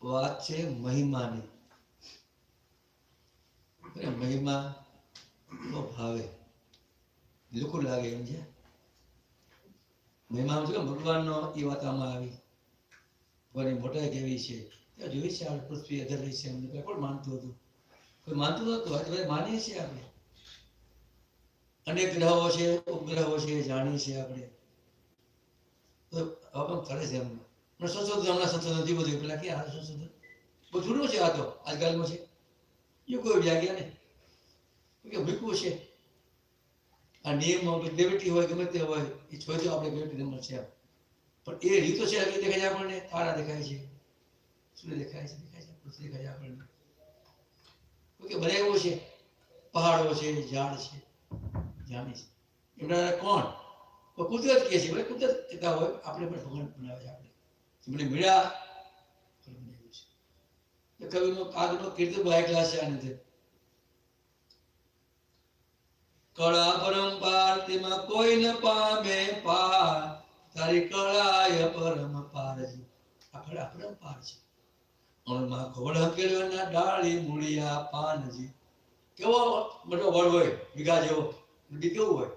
C: વાત છે મહિમાની. મહિમા તો ભાવે, બિલકુલ લાગે એમ છે. મહિમા ભગવાનનો એ વાત આમાં આવી. ભગવાનની મોટાઈ કેવી છે જોઈ છે. આપણે પૃથ્વી અધર રહી છે એમને કોણ માનતું હતું? કોઈ માનતું નતું. આજે માનીએ છીએ આપણે. અનેક ગ્રહો છે, ઉપગ્રહો છે, જાણીએ છીએ આપણે. તો હવે કરે છે એમને. સંશોધન હમણાં સંશોધન નથી બધું. પેલા ક્યાં આ સંશોધન બહુ જૂનું છે. આ તો આજકાલમાં છે. એ કોઈ જાગ્યા નહીં કે ભીખવું છે. આ નિયમ ગ્રેવિટી હોય ગમે તે હોય એ છોડી દો. આપણે ગ્રેવિટી નંબર છે પણ એ રીતો છે. હજી દેખાય છે આપણને. તારા દેખાય છે, સૂર્ય દેખાય છે, પૃથ્વી દેખાય છે આપણને. કે બધા એવું છે. પહાડો છે, ઝાડ છે, જાણી છે. એમના કોણ? કુદરત કે છે. કુદરત કહેતા હોય. આપણે પણ ભગવાન બનાવે છે. આપણે મને મળ્યા છે. કવિનો આગનો કીર્તન બહુ હાઈ ક્લાસ છે. આને કળા પરંપાર તેમાં કોઈ ન પામે પાર, તારી કળાય પરમ પારજી. આ કળા પરંપાર છે. અણમાં ખોળ હકેલના ડાળી મૂળિયા પાનજી. કેવો મોટો વડ હોય વીઘા જેવો, બી કેવું હોય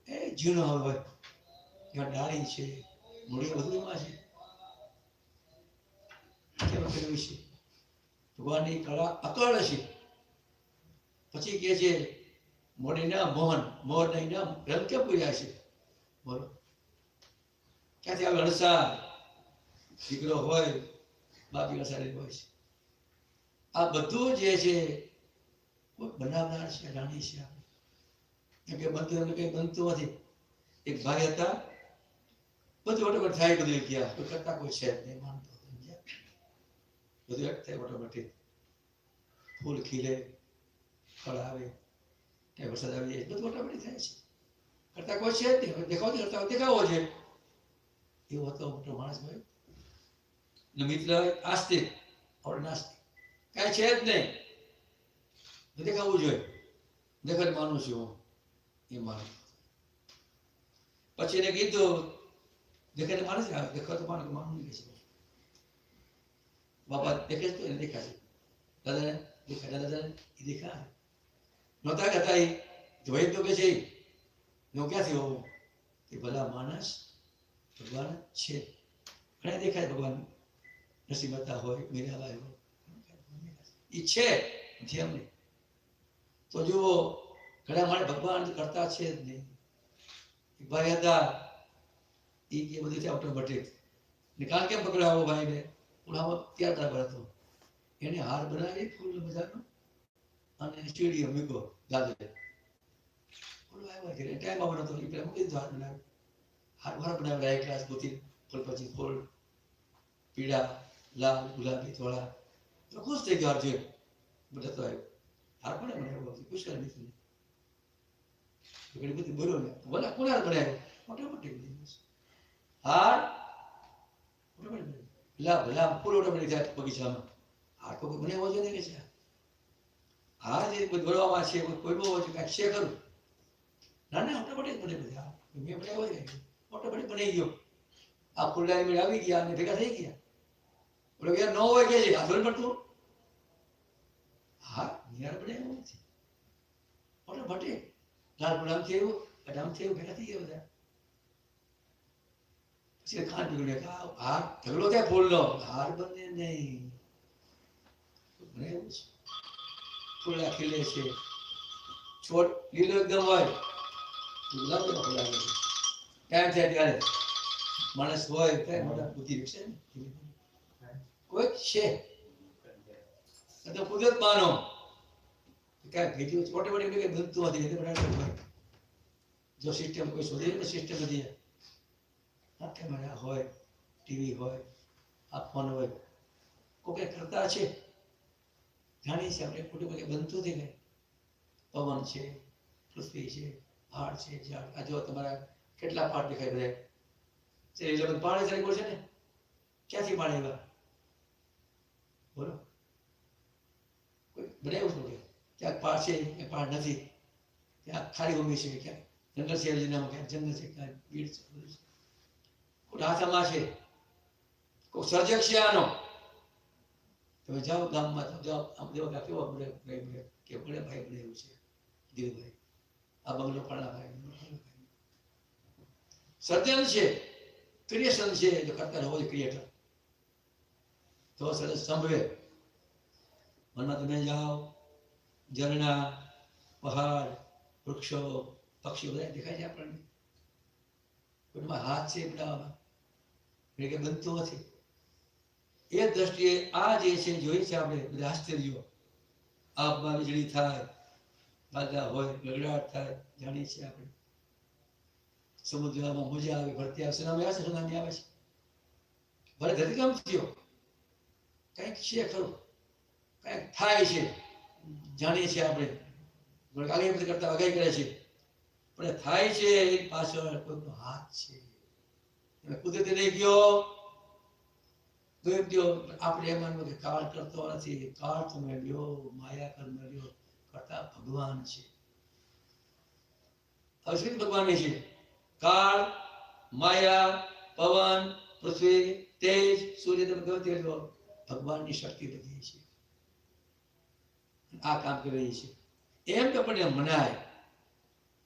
C: એ ઝીણો હોય. એમાં ડાળી છે, મૂળિયા બધું એમાં છે. કેવું કેવું છે ભગવાનની કળા અકળ છે. પછી કે છે મોડી ના મોહન, મોર નહીં ના રંગ કેમ પૂર્યા છે? બોલો ક્યાંથી આવે? અણસાર દીકરો હોય, બાકી અણસારી હોય છે. આ બધું જે છે કોઈ બનાવનાર છે, રાણી છે. આપણે કેમ કે બનતું કઈ બનતું નથી. એક ભાઈ હતા, બધું ઓટોમેટિક થાય. બધું ગયા કોઈ કરતા કોઈ છે નહીં. માનતો બધું એક થાય ઓટોમેટિક. ફૂલ ખીલે, ફળ આવે, ક્યાંય વરસાદ આવી જાય, બધું ઓટોમેટિક થાય છે. કરતા કોઈ છે જ નહીં. દેખાવતી કરતા દેખાવો છે. એવો હતો મોટો માણસ ભાઈ. મિત્ર આસ્તિક, આપણે નાસ્તિક. કાંઈ છે જ નહીં. દેખાવું જોઈએ. દેખાડ માનું છું હું. એ માનું. પછી એને કીધું દેખાડે માને છે. દેખાવ તો માનું નહીં છે. બાપા દેખે તો એને દેખાશે. દાદાને દેખાય, દાદાને એ દેખાય. નહોતા કહેતા એ જોઈ તો કે છે હું ક્યાંથી હોઉં? એ ભલા માણસ ભગવાન છે. ઘણા દેખાય ભગવાન. નસીબતા હોય, મીરાબાઈ હોય, એ છે જેમ નહીં. તો જુઓ ઘણા માણસ ભગવાન કરતા છે જ નહીં. ભાઈ હતા એ કે બધું છે ઓટોમેટિક ને કાલ કેમ પકડાવો ભાઈને ઓલામાં ત્યાં બરાબર હતો એને હાર બનાવી ફૂલ મજાનો અને સ્ટુડિયો મૂકો દાદે ઓલો આવ્યો છે ટાઈમ આવવાનો હતો એ પેલા મૂકી દીધો હાર બનાવી હાર વાળા બનાવેલા એક ગ્લાસ ગોતી ફૂલ પછી ફૂલ પીળા લાલ ગુલાબી થોડા તો ખુશ થઈ ગયો હાર જોઈ બધા તો આવ્યો હાર કોને બનાવ્યો ખુશ કરી દીધું ઘણી બધી બોલો ને બોલા કોને હાર બનાવ્યો ઓટોમેટિક હાર ભલા ફૂલ ઓટોમેટિક થાય બગીચામાં હાર તો કોઈ બનાવ્યો છે ને કે છે હાર જે બોલવામાં છે કોઈ બહુ છે કાંઈક છે ખરું ના ના ઓટોમેટિક બને બધા મેં બનાવ્યો છે ઓટોમેટિક બની ગયો આ ફૂલડાની મેળ આવી ગયા અને ભેગા થઈ ગયા બોલો યાર ન હોય કે છે આ ધોલ પડતું હા યાર બનાવ્યો છે ઓટોમેટિક લાલ ગુલામ થયું બદામ થયું ભેગા થઈ ગયા બધા પછી ખાન પીવડે હાર ઢગલો થાય ફૂલનો હાર બને નહીં બનાવ્યું છે ફૂલા ખીલે છે છોડ લીલો એકદમ હોય ગુલાબ જેવા ફૂલ આવે છે ટાઈમ થાય ત્યારે માણસ હોય ત્યારે મોટા બુદ્ધિ વિકસે ને કોઈ છે તો કુદરત માનો કાંઈ ભેજ્યું ઓટોમેટિક કઈ બનતું નથી એટલે બનાવે જો સિસ્ટમ કોઈ શોધી ને સિસ્ટમ બધી આ કેમેરા હોય ટીવી હોય આ ફોન હોય કોઈ કરતા છે જાણીએ છીએ આપણે ખોટું કંઈ બનતું નથી કંઈ પવન છે પૃથ્વી છે પહાડ છે ઝાડ આ જો તમારા કેટલા પહાડ દેખાય બધા એટલે બધું પાણી ચાલી ગયું છે ને ક્યાંથી પાણી એવા બોલો કોઈ બનાવ્યું શું કે ક્યાંક પહાડ છે એ પહાડ નથી ક્યાંક ખારી ભૂમિ છે ક્યાંક જંગલ છે એલિનામાં ક્યાંક જંગલ છે ક્યાંક ભીડ છે બધું છે કોઈ હાથામાં છે કોઈ સર્જક છે આનો તમે જાઓ ગામમાં તો જાઓ આમ દેવો કે કેવો મળે કે મળે ભાઈ મળે એવું છે દેવભાઈ આ બંગલો ફળા ભાઈ સર્જન છે ક્રિએશન છે જો કરતા રહો છો ક્રિએટર તો સરસ સંભવે મનમાં તમે જાઓ ઝરણા પહાડ વૃક્ષો પક્ષીઓ બધા દેખાય છે આપણને કોઈમાં હાથ છે બનાવવામાં એટલે કે બનતું નથી એ દ્રષ્ટિએ આ જે છે જોઈ છે આપણે બધા આશ્ચર્યો આબમાં વીજળી થાય વાદળા હોય ગગડાટ થાય જાણીએ છીએ આપણે સમુદ્રમાં મોજા આવે ભરતી આવે સુનામી આવે છે સુનામી આવે છે ભલે ધરતીકંપ થયો કંઈક છે ખરું કંઈક થાય છે જાણીએ છીએ આપણે આગળ બધું કરતા વગાઈ કરે છે પણ થાય છે એ પાછળ કોઈનો હાથ છે કુદરતે નહીં ગયો આપણે એમ માનવું કે કાળ કરતો નથી કાળ તો મેળ્યો માયા કર મેળ્યો કરતા ભગવાન છે હવે શું ભગવાન છે કાળ માયા પવન પૃથ્વી તેજ સૂર્ય તમે ગયો ભગવાનની શક્તિ બધી છે આ કામ કરી રહી છે એમ તો આપણને મનાય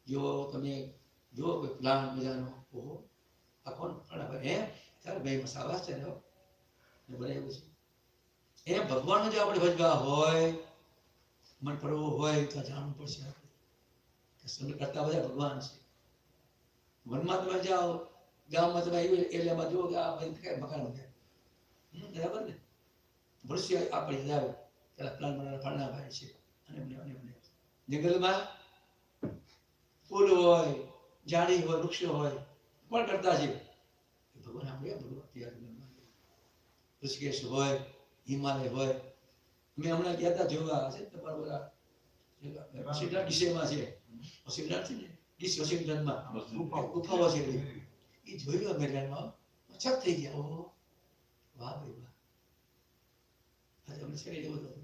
C: જો તમે જો કોઈ પ્લાન મજાનો ઓહો આ કોણ એમ ત્યારે ભાઈ મસાવા છે ને બનાવ્યું છે એમ ભગવાનનો જો આપણે ભજવા હોય મન પડવું હોય તો જાણવું પડશે આપણે કે સમય કરતા બધા ભગવાન છે વનમાં તમે જાઓ ગામમાં તમે એરિયામાં જુઓ કે આ ભાઈ કઈ મકાન થાય બરાબર ને ભવિષ્ય આપણે જાવ પેલા પ્લાન બનાવવાના ફળના ભાઈ છે અને જંગલમાં ફૂલ હોય ઝાડી હોય વૃક્ષો હોય કોણ કરતા છે ભગવાન આપણે ભગવાન ઋષિકેશ હોય હિમાલય હોય અમે હમણાં ગયા હતા જોવા છે તમારા ઓલા વોશિંગ્ટન ડીસીમાં છે વોશિંગ્ટન છે ને ડીસી વોશિંગ્ટનમાં ગુફાઓ છે એ જોયું અમે ટ્રેનમાં છક થઈ ગયા ઓહો વાહ ભાઈ વાહ આજે અમને શરીર એવું હતું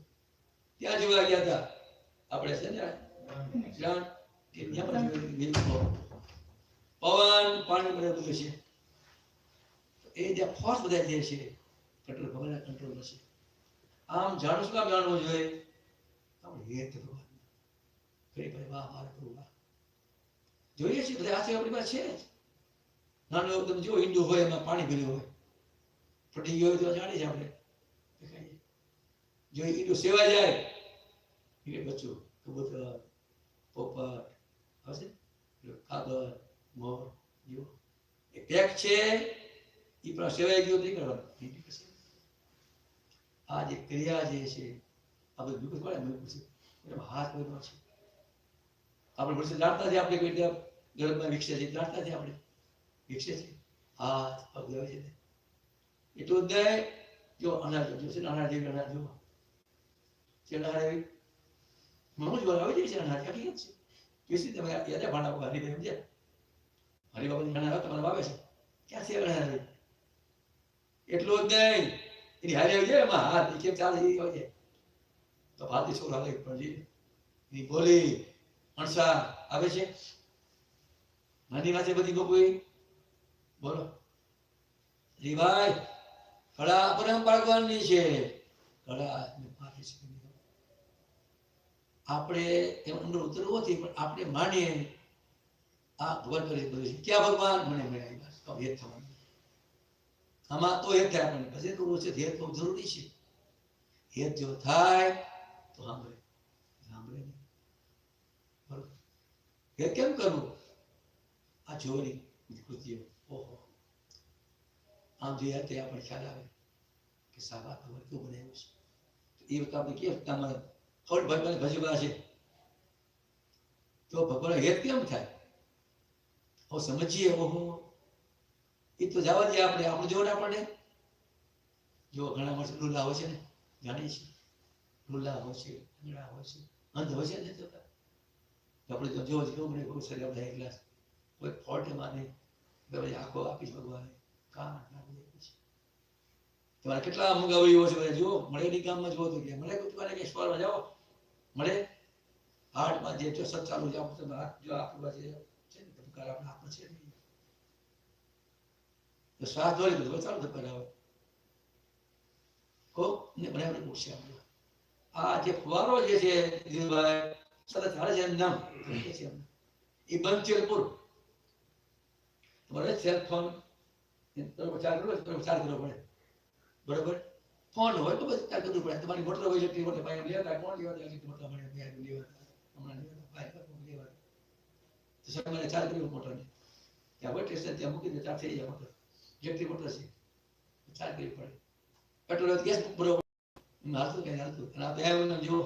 C: ત્યાં જોવા ગયા હતા આપણે છે ને જ્ઞાન કે ત્યાં પણ પવન પાણી બધું છે એ જે ફોર્સ બધા જે છે કંટ્રોલ ભગવાનના કંટ્રોલમાં છે આમ જાણું શું કામ જાણવું જોઈએ આપણે હેત ભગવાન ફરી ભાઈ વાહ મારે ભગવાન જોઈએ છીએ બધા હાથે આપણી પાસે છે જ નાનું તમે જો ઈંડું હોય એમાં પાણી ભર્યું હોય ફટી ગયો હોય તો જાણીએ છીએ આપણે દેખાય જો ઈંડું સેવા જાય એટલે બચ્ચું કબૂતર પોપટ આવશે કાગળ મોર જો એ પેક છે એ પણ સેવાય ગયો નહીં કરવાનું પછી આ જે ક્રિયા જે છે આ બધું દુઃખ પડે દુઃખ છે એમાં હાથ બધો છે આપણે વર્ષે જાણતા છે આપણે કોઈ ગરબમાં વિકસે છે જાણતા છે આપણે વિકસે છે હાથ પગ લેવા છે એટલું જ નહીં જો અનાજ જો છે અનાજ જેવી અનાજ જો છે અનાજ એવી મનું જ આવી જાય છે અનાજ હકીકત છે કેસી તમે યાદ ભાણા હરિભાઈ સમજ્યા હરિબાબાની અનાજ તમારે વાવે છે ક્યાંથી અનાજ આવે એટલું જ નહીં એની હારી આવી જાય એમાં હાથ કેમ ચાલે એ આવી જાય તો ભારતીય છોકરા આવે પણ એની બોલી અણસા આવે છે નાની વાંચે બધી કોઈ બોલો રીભાઈ કળા પરંપરાગતની છે કળા માથે છે આપણે એમ અંદર ઉતરવું નથી પણ આપણે માનીએ આ ભગવાન કરી બધું છે ક્યાં ભગવાન મને મળ્યા બસ તો હેત થવાનું આમાં તો હેત થાય આપણને પછી કરવું છે હેત બહુ જરૂરી છે હેત જો થાય તો સાંભળે સાંભળે નહીં બરોબર હેત કેમ કરવું આ જોરી કૃતિઓ ઓહો આમ જોઈએ તે આપણે ખ્યાલ આવે કે સાબા ખબર કેવું બનાવ્યું છે એ વખતે આપણે કેમ તમારે ખબર ભગવાન ભજવા છે તો ભગવાન હેત કેમ થાય હવે સમજીએ ઓહો એ તો જવા દે આપણે જોડે આપણને જો ઘણા માણસો લુલા હોય છે ને જાણીએ છીએ લુલા હોય છે અંગડા હોય છે અંધ હોય છે ને જતા આપણે તો જો કેવું મને બહુ શરીર આપણે એક ગ્લાસ કોઈ ફોલ્ટ માને ભાઈ આખો આપીશ ભગવાને કામ નાખી છે તમારે કેટલા મુગાવડીઓ છે બધા જુઓ મળે નહીં ગામમાં જુઓ તો કે મળે તમારે કે સ્ટોરમાં જાઓ મળે હાર્ટમાં જે સત ચાલુ જાઓ તમે હાથ જો આપણી પાસે છે ને ધબકાર આપણા હાથમાં છે નહીં તો શ્વાસ દોરી બધું ચાલુ ધબકાર આવે કોક ને બનાવીને પૂછશે આપણે આ જે ફુવારો જે છે દિલભાઈ સતત હાલે છે એમ નામ એ બંધ છે પૂરું તમારે સેલફોન ચાર્જ કરવો ચાર્જ કરવો પડે બરોબર ફોન હોય તો બસ ચાર્જ કરવું પડે તમારી મોટર હોય ઇલેક્ટ્રિક મોટર ભાઈ લેવા કોણ લેવા ઇલેક્ટ્રિક મોટર મળે લેવા હમણાં લેવા ભાઈ લેવા તો સાહેબ મારે ચાર્જ કરવું મોટરને ત્યાં હોય સ્ટેશન ત્યાં મૂકી દે ચાર્જ થઈ જાય મોટર ઇલેક્ટ્રિક મોટર છે ચાર્જ કરવી પડે પેટ્રોલ ગેસ બરોબર એમાં હાલતું કઈ હાલતું અને આ બે જુઓ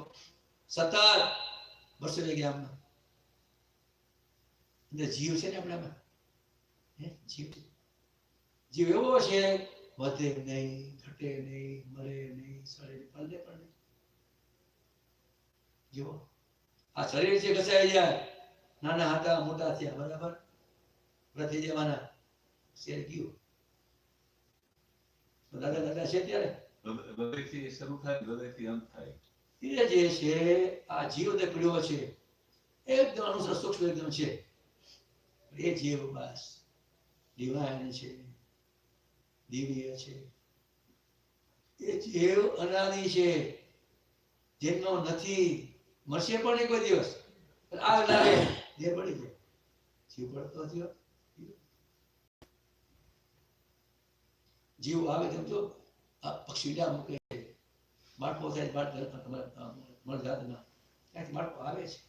C: સતત વર્ષો લઈ ગયા આમના અંદર જીવ છે ને આપણે આમાં જીવ એવો છે વધે નહીં ઘટે નહીં મરે નહીં સડે પલડે પણ નહીં જુઓ આ શરીર છે ઘસાઈ જાય નાના હાથા મોટા થયા બરાબર પ્રતિ જવાના શેર ગયું દાદા દાદા છે ત્યારે
D: હૃદયથી શરૂ થાય હૃદયથી અંત થાય
C: એ જે છે આ જીવ જે પીડ્યો છે એકદમ અનુસર સૂક્ષ્મ એકદમ છે એ જીવ બસ ડિવાઇન છે દિવ્ય છે એ જીવ અનાદિ છે જેનો નથી મળશે પણ નહીં કોઈ દિવસ આ લાગે જે પડી જાય જીવ પડતો થયો જીવ આવે તેમ જો આ પક્ષી ડા મૂકે બાળકો થાય બાળ મળજાતના ત્યાંથી બાળકો આવે છે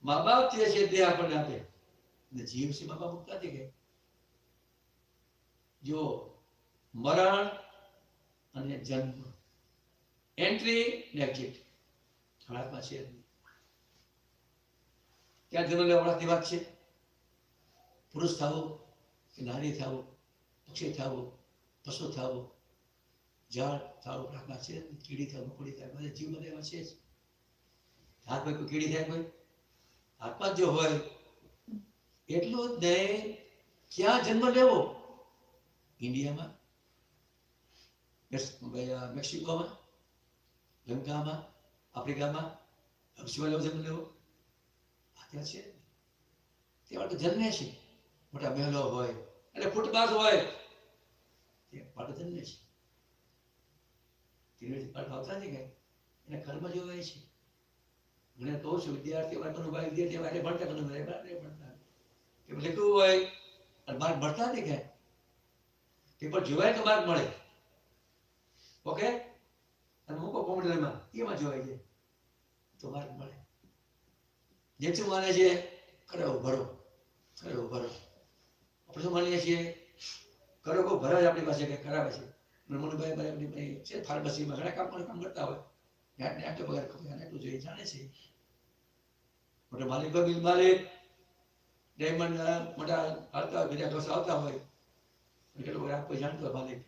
C: મા બાપ જે છે તે આપણને આપે ને જીવ છે મા બાપ મુકતા નથી કે જો મરણ અને જન્મ એન્ટ્રી ને એક્ઝિટ હાથમાં છે ક્યાં જન્મ લેવાળાની વાત છે પુરુષ થવું કે નારી થવું પક્ષી થવું પશુ થવું ઝાડ થવું પ્રાર્થના છે કીડી થવું મકોડી થાય બધા જીવ બધા એમાં છે જ હાથમાં કોઈ કીડી થાય કોઈ હાથમાં જો હોય એટલું જ નહીં ક્યાં જન્મ લેવો ઇન્ડિયામાં મેક્સિકોમાં લંકામાં આફ્રિકામાં અક્ષમાં લેવો જન્મ લેવો ત્યાં છે ત્યાં તો જન્મે છે મોટા મહેલો હોય એટલે ફૂટપાથ હોય ત્યાં પાટો જન્મે છે ધીરે પાઠ આવતા નથી કઈ એના કર્મ જોવાય છે મને કહું છું વિદ્યાર્થીઓ કનુભાઈ વિદ્યાર્થીઓ માટે ભણતા કનુભાઈ ભણતા કે લખ્યું હોય અને માર્ક ભણતા નથી કઈ પેપર જોવાય તો માર્ક મળે ઓકે અને મૂકો કોમ્પ્યુટરમાં એમાં જોવાય છે તો માર્ક મળે જે શું માને છે કરો ભરો આપણે શું માનીએ છીએ કરો કો ભરા જ આપણી પાસે કે કરાવે છે મનુભાઈ ભાઈ છે ફાર્મસીમાં ઘણા કામ કરતા હોય યાદ આટલો પગાર ખબર આટલું જોઈએ જાણે છે મોટા માલિક બિલ માલિક ડાયમંડ મોટા આવતા હોય બીજા દોસ્ત આવતા હોય એટલું પગાર આપવો જાણતો હોય માલિક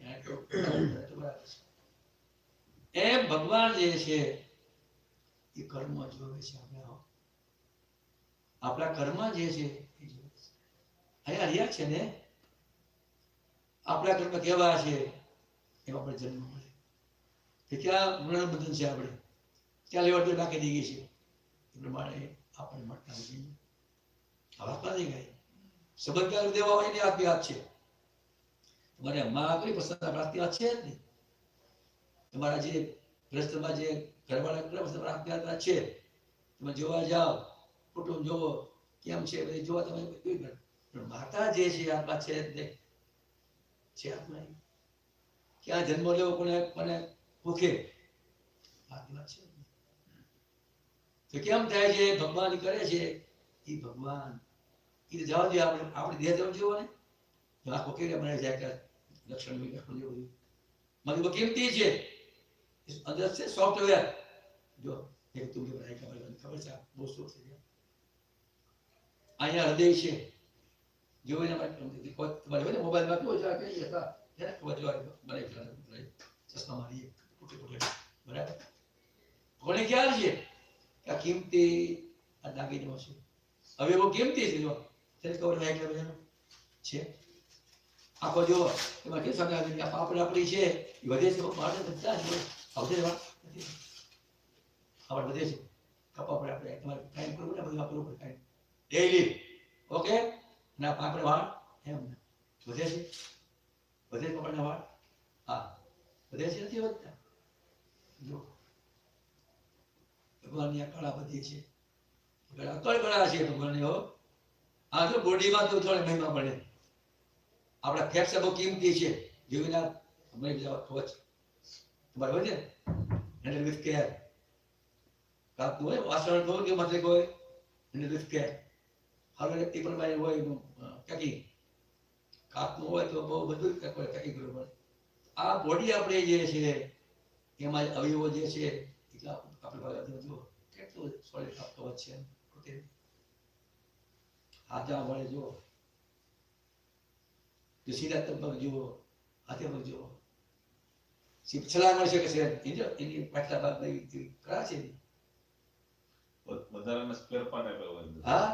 C: એમ ભગવાન જે છે એ કર્મ જોવે છે આપણા કર્મ જે છે એ જોવે છે અહીંયા રહ્યા છે ને આપણા કર્મ કેવા છે એમાં આપણે જન્મ મળે કે ક્યાં મરણ બંધન છે આપણે ક્યાં લેવડ નાખી દઈએ છીએ એ પ્રમાણે આપણે મળતા હોઈએ હાથમાં નહીં ગાય સંબંધ દેવા હોય ને આપી હાથ છે તમારે માં કઈ પસંદ આપણી હાથ છે જ નહીં તમારા જે ગ્રસ્તમાં જે ઘરવાળા તમારા હાથની હાથ છે તમે જોવા જાઓ કુટુંબ જોવો કેમ છે બધું જોવા તમે પણ માતા જે છે આત્મા છે જ નહીં છે આત્મા ક્યાં જન્મ લેવો કોને ભૂખે આત્મા છે તો કેમ થાય છે ભગવાન કરે છે એ ભગવાન એ જવા દે આપણે દેહ જવા જેવો ને આખો કેવી બને જાય કે લક્ષણ જેવું મને બહુ કિંમતી છે અંદર છે સોફ્ટવેર જો એક તું ખબર છે બહુ સુખ છે અહીંયા હૃદય છે જોઈને તમારે હોય ને મોબાઈલમાં કેવું છે કઈ હતા એને ખબર જોવા મને ચશ્મા મારી બરાબર કોને ખ્યાલ છે કે આ કિંમતી આ દાગીનો છે હવે બહુ કિંમતી છે જો તેને ખબર હોય એટલે બધાનો છે આખો જો એમાં કેવું સામે આવી આપણી છે એ વધે છે માટે બધા જ વધે આપણે વધે છે કપા પડે આપણે તમારે ટાઈમ કરવું ને બધું કરવું પડે ટાઈમ ડેઈલી ઓકે ના આપણે વાળ એમ વધે છે આપણને વાળ હા વધે છે નથી વધતા જો ભગવાનની આ કળા બધી છે કળા છે ભગવાનની હો આ જો બોડીમાં તો થોડી મહિમા પડે આપણા ફેક્સ બહુ કિંમતી છે જોઈના મને બીજા ખબર છે તમારે હોય ને હેન્ડલ વિથ કેર કાપવું હોય વાસણ ધોવું કે મતલબ હોય હેન્ડલ વિથ કેર હવે વ્યક્તિ પ્રમાણે હોય પેકિંગ કાપવું હોય તો બહુ બધું પેકિંગ કરવું પડે આ બોડી આપણે જે છે એમાં અવયવો જે છે એટલા આપણે ભાગ જો કેટલું સોલિડ કાપતો છે પોતે હાથા વડે જો સીધા તબક જુઓ હાથે પગ જુઓ છલાંગ મળી શકે છે એની પાછલા ભાગ કરા છે
D: વધારાના સ્પેર પાર્ટ આપ્યા હોય
C: હા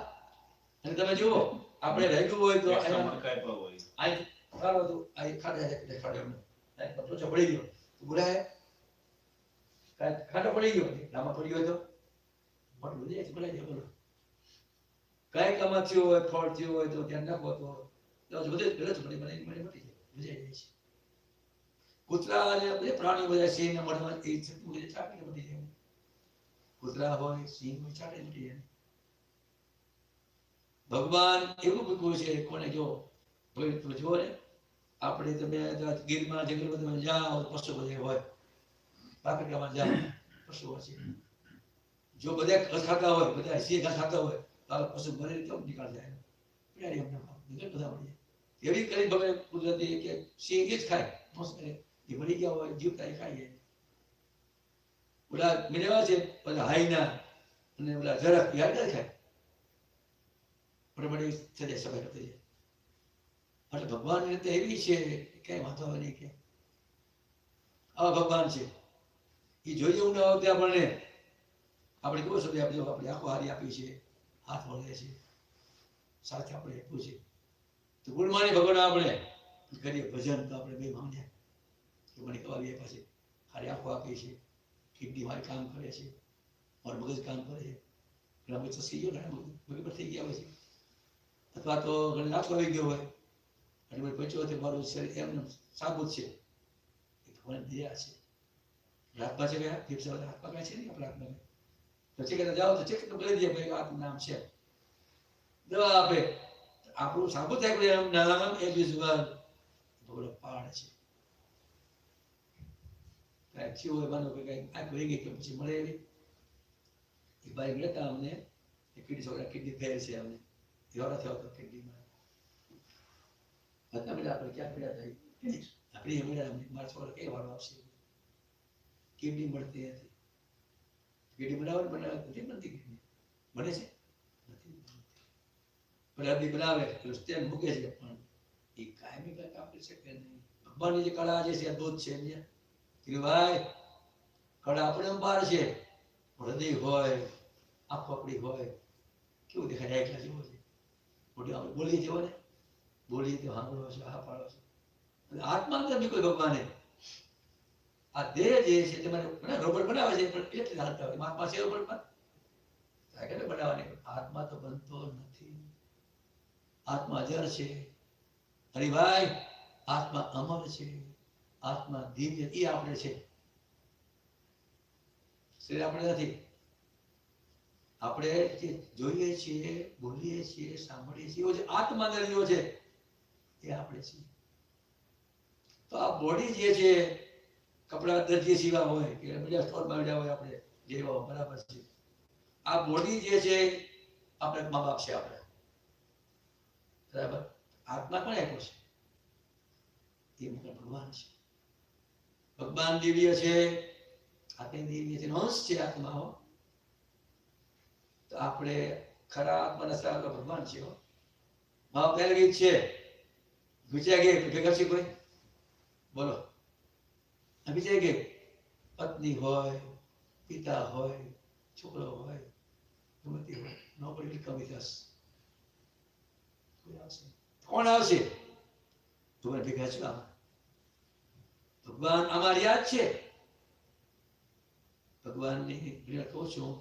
C: અને તમે જુઓ આપણે રહેલું હોય તો
D: એક્સ્ટ્રા મણકા આપ્યા હોય
C: આ કાઢો તો આ ખાડા દેખાડ્યો ને ટોચો પડી ગયો તો બોલાય ખાડો પડી ગયો લાંબા પડી ગયો તો મોટું વધી જાય બોલાય બોલો કઈ કામ થયું હોય ફોલ્ટ થયું હોય તો ધ્યાન રાખો તો બધે ગલત મળી મટી જાય છે કૂતરા અને બધે પ્રાણીઓ બધા સિંહ ને મળવા એ બધે ચાટીને મટી જાય કૂતરા હોય સિંહ હોય ચાટે મટી જાય ભગવાન એવું મૂક્યું છે કોને જો જુઓ ને આપણે તમે ગીરમાં જંગલમાં તમે જાઓ પશુ બધે હોય પાકડમાં જાઓ પશુઓ છે જો બધા ખાતા હોય બધા સિંહ ખાતા હોય તો પશુ ભરી કેમ નીકળ જાય પ્યારી અમને બધા મળી જાય એવી કરી ભગવાન કુદરતી કે સિંહ જ ખાય એ મરી ગયા હોય જીવતા એ ખાઈએ ઓલા મિલેવા છે ઓલા હાઈના અને ઓલા ઝડપ યાર ખાય બરાબર થઈ જાય સફાઈ થઈ જાય એટલે ભગવાનની રીતે એવી છે કઈ વાંધો નહીં કે આવા ભગવાન છે એ જોઈએ એવું ના આવતી આપણને આપણે કેવું સમય આપણે આપણે આંખો હારી આપી છે હાથ વળે છે સાથે આપણે આપ્યું છે તો ગુણમાની ભગવાન આપણે કરીએ ભજન તો આપણે બે માંગ્યા કે મને કવાવી પાસે હારી આંખો આપી છે કિડની મારી કામ કરે છે મારું મગજ કામ કરે છે ઘણા મગજ સસી ગયો ઘણા મગજ થઈ ગયા હોય છે અથવા તો ઘણી આંખો આવી ગયો હોય અને મને પંચોતેર મારું શરીર એમને સાબુત છે એ ભગવાન દયા છે હાથમાં છે ગયા ફેફસા હાથમાં કાંઈ છે નહીં આપણા હાથમાં પછી કહેતા જાઓ તો ચેક તો કરી દે ભાઈ આ નામ છે દવા આપે આપણું સાબુત થાય એમ નામ એ વિઝ્યુઅલ થોડો પાડ છે કાંઈ થયું હોય માનો કે કાંઈ આંખ વહી ગઈ કે પછી મળે એવી એ ભાઈ મળતા અમને કિડની છોકરા કિડની ફેલ છે અમને એવા થયો હતો કિડનીમાં હતા બધા આપણે ક્યાં પડ્યા હતા આપણી મળ્યા મારા છોકરા કઈ વાળો આવશે કિડની મળતી હતી કિડની બનાવે નથી બનતી કિડની બને છે નથી પેલા બી બનાવે પેલું સ્ટેન્ડ મૂકે છે પણ એ કાયમી કઈ કામ કરી શકે નહીં ભગવાનની જે કળા જે છે દૂધ છે ને કે ભાઈ કળા આપણે બહાર છે હૃદય હોય આંખો આપણી હોય કેવું દેખાય એટલા જેવો છે મોટી આપણે બોલી જેવો ને બોલી તો સાંભળો છે હા પાડો છે અને આત્મા અંદર બી કોઈ ભગવાને આ દેહ જે છે તમારે રોબોટ બનાવે છે પણ એટલે હાલતા હોય આત્મા છે રોબોટમાં કેટલે બનાવવાની આત્મા તો બનતો નથી આત્મા અજર છે હરિભાઈ આત્મા અમર છે આત્મા દિવ્ય એ આપણે છે શરીર આપણે નથી આપણે જે જોઈએ છીએ બોલીએ છીએ સાંભળીએ છીએ એવો જે આત્મા અંદર જેવો છે એ આપણે છીએ તો આ બોડી જે છે કપડા દરજી સીવા હોય કે બીજા સ્ટોરમાં મળ્યા હોય આપણે જેવા બરાબર છે આ બોડી જે છે આપણે મા બાપ છે આપણે બરાબર આત્મા પણ આપ્યો છે એ મોટા ભગવાન છે ભગવાન દિવ્ય છે આપણે દિવ્ય છે અંશ છે આત્માઓ તો આપણે ખરા આત્માના સારા ભગવાન છે મા પહેલું ગીત છે ગુજ્યા ગે ભેગા છે કોઈ બોલો બીજા ગે પત્ની હોય પિતા હોય છોકરો હોય ગમતી હોય nobody come with us કોઈ આવશે કોણ આવશે તમે ભેગા છો આમાં ભગવાન અમારી યાદ છે ભગવાનની પ્રિય કહું છું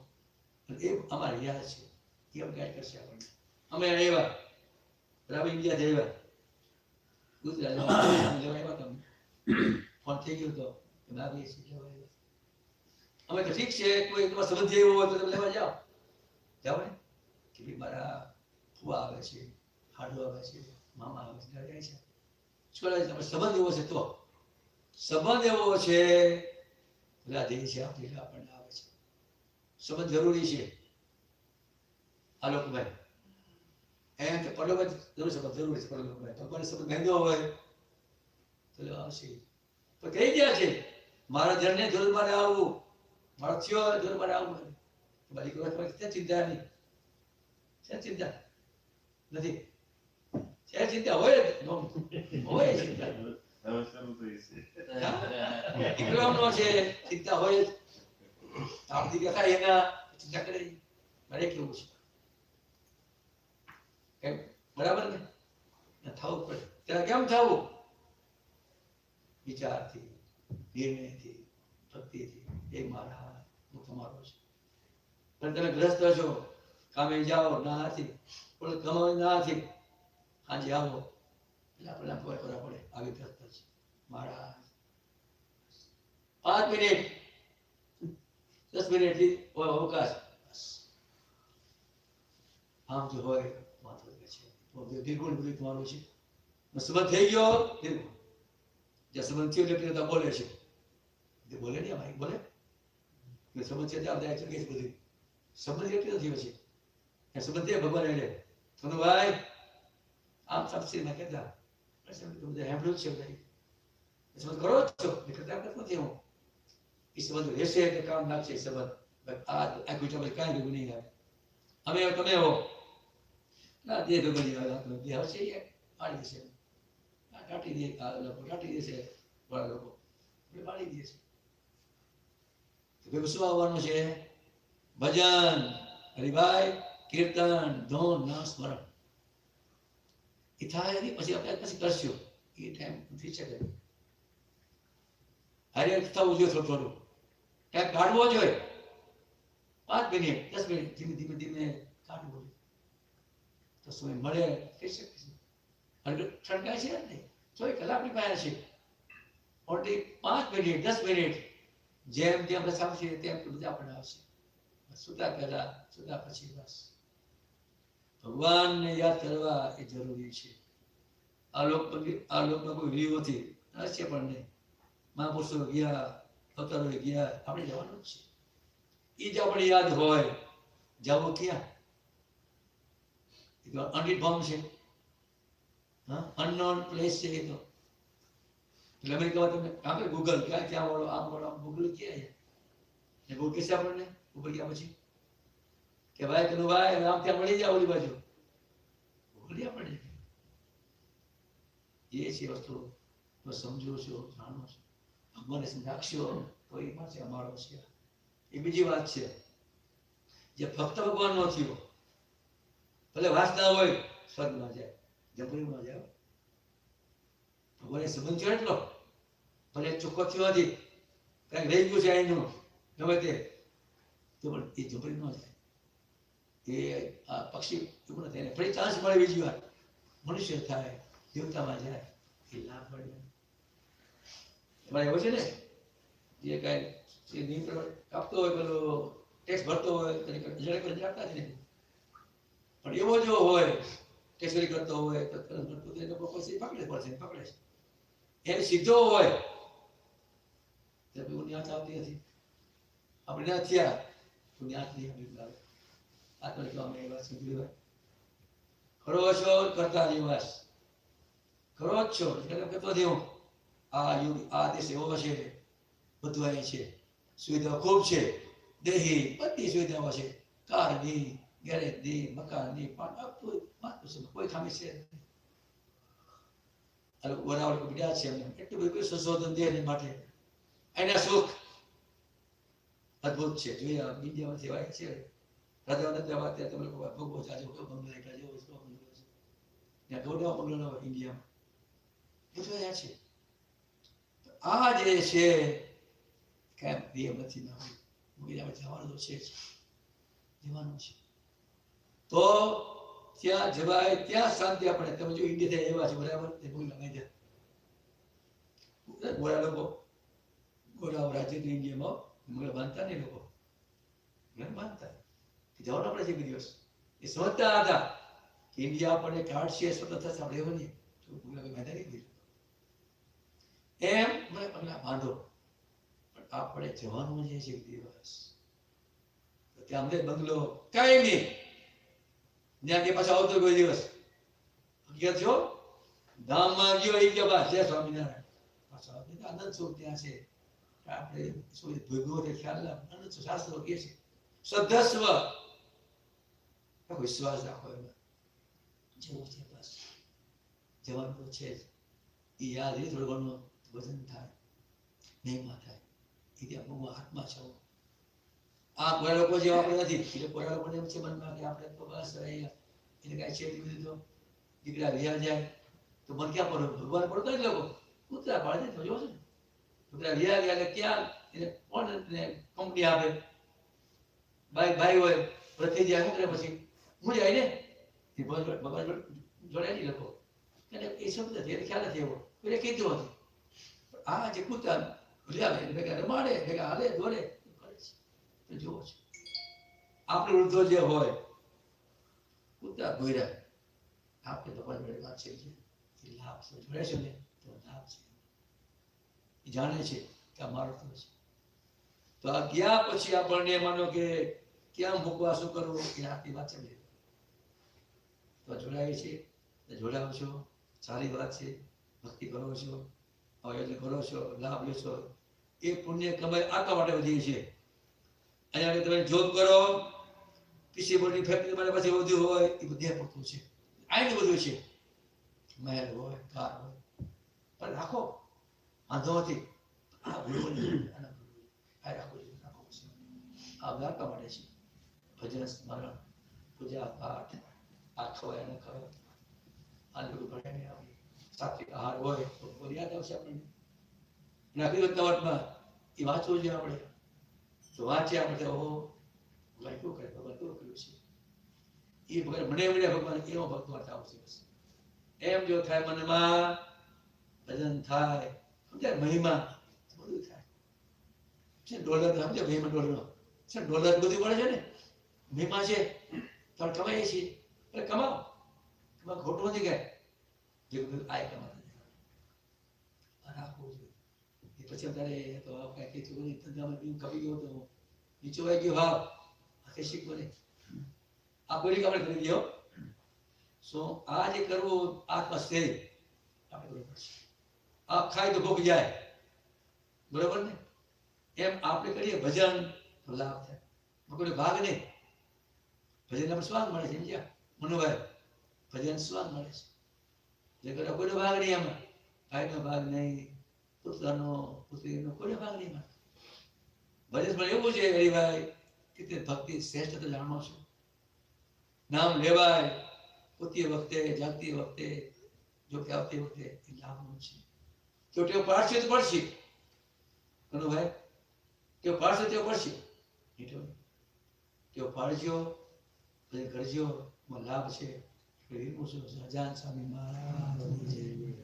C: એ અમારી યાદ છે એ અમે ગાઈડ કરશે આપણને અમે આવ્યા બરાબર ઇન્ડિયા આવ્યા ગુજરાત આવ્યા તમને ફોન થઈ ગયો તો તમે આવીએ છીએ અમે તો ઠીક છે કોઈ તમારા સંબંધી એવો હોય તો તમે લેવા જાઓ જાઓ ને કે ભાઈ મારા ફુવા આવે છે હાડુ આવે છે મામા આવે છે જાય છે છોડા તમે સંબંધ એવો છે તો સંબંધ એવો છે રાધે છે આપણી આપણને આવે છે સંબંધ જરૂરી છે આ લોકભાઈ એમ તો પડોમાં જરૂર સંબંધ જરૂરી છે પડોમાં ભગવાન સંબંધ મહેંગો હોય તો આવશે તો કહી ગયા છે મારા જણને જરૂર મારે આવવું મારો થયો જરૂર મારે આવવું મારી કોઈ ચિંતા નહીં છે ચિંતા નથી છે ચિંતા હોય હોય ચિંતા દીકરાનો છે ચિંતા હોય આપણી કથા એના ચિંતા કરે મારે કેવું છે બરાબર ને થવું પડે ત્યારે કેમ થવું વિચારથી નિર્ણયથી ભક્તિથી એ મારા હું તમારો છે પણ તમે ગ્રસ્ત છો કામે જાઓ ના નથી પણ કમાવી ના નથી આજે આવો એટલે આપણે ખબર પડે આવી ગ્રસ્ત છે મારા 5 મિનિટ 10 મિનિટથી અવકાશ આમ જો હોય વાંધો છે નિર્ગુણ બધું તમારું છે સંબંધ થઈ ગયો નિર્ગુણ જ્યાં સંબંધ થયો એટલે તો બોલે છે તે બોલે નહીં ભાઈ બોલે સંબંધ છે ત્યાં જાય છે કે બધું સંબંધ એટલે થયો છે એ સંબંધ છે ભગવાન એટલે તો ભાઈ આમ સબસે ના કહેતા તમે હેમ્બલું છે ભાઈ સંબંધ કરો છો કરતા નથી હું એ સંબંધ રહેશે એટલે કામ નાખશે સંબંધ આ ગુજરાત કાંઈ ભેગું નહીં આવે અમે તમે હો ના દે ભેગું નહીં આવે બે હશે પાડી દેશે કાઢી દે આ લોકો કાઢી દેશે બડા લોકો એટલે પાડી દે છે તો ભેગું શું આવવાનું છે ભજન હરિભાઈ કીર્તન ધૂન નામ સ્મરણ એ થાય નહીં પછી આપણે પછી કરશું એ ટાઈમ થઈ શકે હારે થવું જોઈએ થોડું ટાઈમ કાઢવો જોઈએ 5 મિનિટ 10 મિનિટ ધીમે ધીમે ધીમે કાઢવું જોઈએ તો સમય મળે કહી શકે છે ઠંડાય છે નહીં 24 કલાકની પાસે છે ઓનલી 5 મિનિટ 10 મિનિટ જેમ જેમ રસાવશે તેમ બધા આપણને આવશે સુતા પહેલા સુતા પછી બસ ભગવાનને યાદ કરવા એ જરૂરી છે આ લોકમાં કોઈ વ્યૂ નથી હશે પણ નહીં મહાપુરુષો ગયા અવતારો ગયા આપણે જવાનું જ છે એ જ આપણે યાદ હોય જવું ક્યાં એ તો અનરીડ બોમ્બ છે, હા, અનનોન પ્લેસ છે. એ તો એટલે અમેરિકામાં તમે આપણે ગૂગલ ક્યાં ક્યાં વાળો આમ વાળો આમ ગૂગલ ક્યાં છે ને ગૂગલ કહેશે આપણને ઉપર ગયા પછી કે ભાઈ કનુભાઈ આમ ત્યાં મળી જાય ઓલી બાજુ ગૂગલ આપણને એ છે વસ્તુ તો સમજો છો, જાણો છો, ભગવાનને સમજાવશો તો એમાં છે અમારો છે. એ બીજી વાત છે જે ફક્ત ભગવાનનો થયો ભલે વાસના હોય સ્વર્ગમાં જાય, જમણીમાં જાય. ભગવાનને સંબંધ થયો એટલો ભલે ચોખ્ખો થયો નથી, કાંઈક રહી ગયું છે અહીંનું ગમે તે તો પણ એ જમણી ન જાય. એ આ પક્ષી એવું નથી, એને ફરી ચાન્સ મળે બીજી વાર મનુષ્ય થાય, દેવતામાં જાય, એ લાભ મળે. એમાં એવું છે ને જે કાંઈ નિયમ કાપતો હોય પેલો ટેક્સ ભરતો હોય જડે કરી આપતા જ નહીં. પણ એવો જો હોય કેસરી કરતો હોય તો એને પછી પકડે પકડે છે. એને સીધો હોય તો એવું ન્યાત આવતી નથી. આપણે ના થયા તો ન્યાત નહીં આવી. આત્મા કહેવામાં એ વાત સમજી હોય ખરો છો કરતા દિવસ ખરો જ છો એટલે કરતો દેવું. આ યુગ આ દેશ એવો છે, બધું અહીં છે, સુવિધાઓ ખૂબ છે, દેહી બધી સુવિધાઓ છે, કારની, ગેરેજની, મકાનની, કોઈ ખામી છે. વરાવળ બીજા છે એમને એટલું બધું સંશોધન દે એની માટે એના સુખ અદભુત છે. જોઈએ ઇન્ડિયામાંથી વાય છે રાજા વાત તમે લોકો ભોગવો જાજો બંગલો એકલા જેવો બંગલો છે ત્યાં દોડવા બંગલો ન હોય ઇન્ડિયામાં બધું અહીંયા છે. આ જે છે કેમ પ્રિય નથી ના હોય મગીરામાં જવાનું તો છે જ જવાનું છે તો ત્યાં જવાય, ત્યાં શાંતિ આપણે. તમે જો ઇન્ડિયા એવા છે બરાબર તે બહુ લગાઈ જાય ગોરા લોકો ગોરા રાજ્ય ઇન્ડિયામાં મગર બાંધતા નહીં લોકો બાંધતા જવાનું આપણે છે દિવસ એ સમજતા હતા કે ઇન્ડિયા આપણને કાર્ડ છે સ્વતંત્ર આપણે એવું નહીં તો બાંધા નહીં એમ પગલા બાંધો. પણ આપણે જવાનું જે છે દિવસ ત્યાં અમને બંગલો કઈ નહીં ત્યાં કે પાછા આવતો કોઈ દિવસ ગયા થયો ધામમાં ગયો એ ગયા બા જય સ્વામિનારાયણ પાછા આનંદ સુખ ત્યાં છે. આપણે શું ભોગવો તે ખ્યાલ આનંદ શાસ્ત્રો કહે છે સદસ્વ વિશ્વાસ રાખો એમાં જેવું છે બસ જવાનું તો છે જ. એ યાદ એ થોડું ઘણું વજન થાય મહિમા થાય એ ત્યાં બહુ આત્મા છો. આ કોઈ લોકો જેવા આપણે નથી એટલે કોઈ લોકોને એમ છે મનમાં કે આપણે તો બસ એને કાંઈ છે દીધું તો દીકરા વ્યા જાય તો મન ક્યાં પડો ભગવાન પડતો જ લોકો કૂતરા પાડે તો જોવો છો ને કૂતરા વ્યા ગયા એટલે ક્યાં એને કોણ કંપની આપે ભાઈ હોય થઈ જાય શું કરે પછી હું જાય ને ભગવાન જોડાય નહીં લોકો એને એ શબ્દ છે એને ખ્યાલ નથી એવો કોઈ કીધું હતું. આ જે કૂતરા ભૂલ્યા ભેગા રમાડે ભેગા હાલે દોડે કરે છે જોવો છે. આપણે વૃદ્ધો જે હોય કૂતરા ભોયરા આપણે ભગવાન જોડે વાત છે એ લાભ છે જોડે છે ને તો લાભ છે એ જાણે છે કે આ મારો તો છે. તો આ ગયા પછી આપણને માનો કે ક્યાં મૂકવા શું કરવું એ આખી વાત સમજે તો જોડાય છે જોડાવ છો સારી વાત છે. ભક્તિ કરો છો આયોજન કરો છો લાભ લો છો એ પુણ્ય કમાઈ આટલા માટે વધી છે. અહીંયા તમે જોબ કરો પીસી બોર્ડની ફેક્ટરી માટે પછી વધુ હોય એ બધે પૂરતું છે. આઈને બધું છે મહેલ હોય કાર હોય પણ રાખો વાંધો નથી. આ ભૂલવું આ રાખો આ દ્વારકા માટે છે. ભજન સ્મરણ પૂજા પાઠ આ ખવાય અને ખવાય આ બધું ભણાય આવે સાત્વિક આહાર હોય તો યાદ આવશે આપણને. નાખી વાતમાં એ વાંચવું જોઈએ આપણે તો વાંચે આપણે ઓહો ભગવાન કેવું કરે ભગવાન કેવું કર્યું છે એ ભગવાન મને ભગવાન એવો ભક્ત વાંચા આવશે. બસ એમ જો થાય મનમાં ભજન થાય સમજાય મહિમા બધું થાય છે. ડોલર સમજે મહિમા ડોલરનો છે ડોલર બધું પડે છે ને મહિમા છે તો કમાઈએ છીએ એટલે કમાઓ ખોટું નથી કાંઈ જે બધું આય કમાતા રાખવું જોઈએ. એ પછી અત્યારે તો કાંઈ કીધું ધંધામાં બીજું કપી ગયો તો નીચો આવી ગયો ભાવ આ કઈ શીખવો નહીં આ કોઈ આપણે કરી દો શું આ જે કરવું આત્મસ્થૈર્ય આપણે કરવું પડશે. આ ખાય તો ભૂખ જાય, બરોબર ને? એમ આપણે કરીએ ભજન તો લાભ થાય. કોઈ ભાગ નહીં. ભજન આપણે સ્વાદ મળે છે, સમજ્યા મનુભાઈ? ભજન સ્વાદ મળે છે. જે કરે કોઈનો ભાગ નહીં એમાં. ભાઈનો ભાગ નહીં, પુત્રનો પુત્રીનો કોઈનો ભાગ નહીં એમાં. ભજન પણ એવું છે હરિભાઈ કે તે ભક્તિ શ્રેષ્ઠ તો જાણો છો. નામ લેવાય પોતી વખતે, જાગતી વખતે, જો કે આવતી વખતે એ લાભનું છે. તો ટેવ પાડશે તો પડશે. કનુભાઈ ટેવ પાડશે તો પડશે. ટેવ પાડજો, ભજન કરજો, એમાં લાભ છે. સહજાન સ્વામી મહારાજ જય.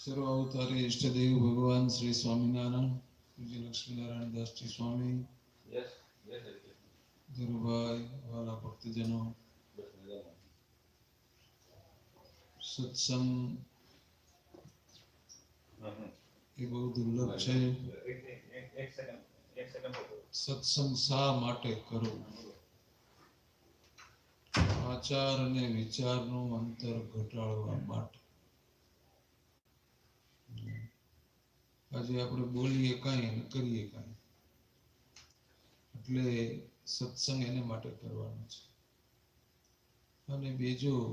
E: સર્વ અવતારી ઈષ્ટદેવ ભગવાન શ્રી સ્વામિનારાયણ, પૂજ્ય લક્ષ્મીનારાયણ દાસજી સ્વામી,
D: Yes, yes, yes.
E: ધીરુભાઈ, વાલા ભક્તજનો, સત્સંગ એ બહુ દુર્લભ છે.
D: એક સેકન્ડ.
E: સત્સંગ શા માટે કરવો? આચાર અને વિચારનું અંતર ઘટાડવા માટે. આજે આપણે બોલીએ કાંઈ અને કરીએ કાંઈ, એટલે સત્સંગ એને માટે કરવાનો છે. અને બીજું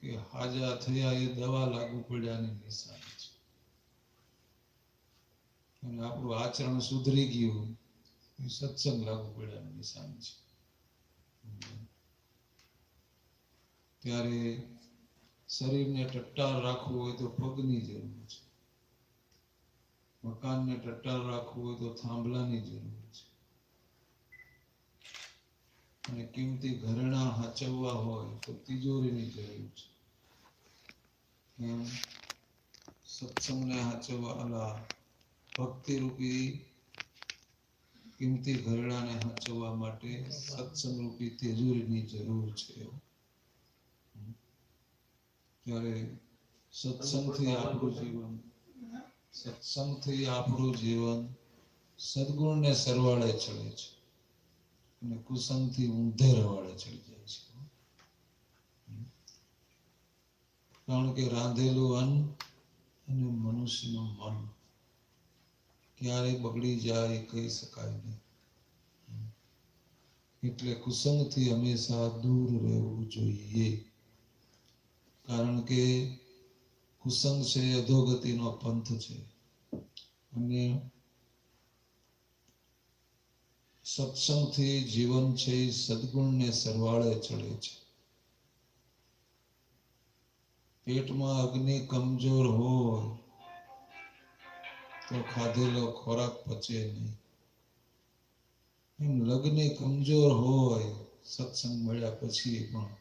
E: કે હાજા થયા એ દવા લાગુ પડ્યાની નિશાની છે. અને આપણું આચરણ સુધરી ગયું એ સત્સંગ લાગુ પડ્યાની નિશાની છે. ત્યારે શરીરને ટટ્ટાર રાખવું હોય તો પગની જરૂર છે. મકાનને ટટ્ટાર રાખવું હોય તો થાંભલાની જરૂર છે. અને કિંમતી ઘરેણાં હાચવવા હોય તો તિજોરીની જરૂર છે. એમ સત્સંગને હાચવવા, ભક્તિ રૂપી કિંમતી ઘરેણાને હાચવવા માટે સત્સંગ રૂપી તિજોરીની જરૂર છે. ત્યારે સત્સંગથી આપણું જીવન સદગુણને સરવાળે ચડે છે અને કુસંગથી ઊંધે રવાડે ચડી જાય છે. કારણ કે રાંધેલું અન્ન અને મનુષ્યનું મન ક્યારે બગડી જાય કહી શકાય નહીં. એટલે કુસંગથી હંમેશા દૂર રહેવું જોઈએ. કારણ કે કુસંગ છે અધોગતિનો પંથ છે અને સત્સંગથી જીવન છે એ સદગુણને સરવાળે ચડે છે. પેટમાં અગ્નિ કમજોર હોય તો ખાધેલો ખોરાક પચે નહીં. એમ લગ્ન કમજોર હોય સત્સંગ મળ્યા પછી પણ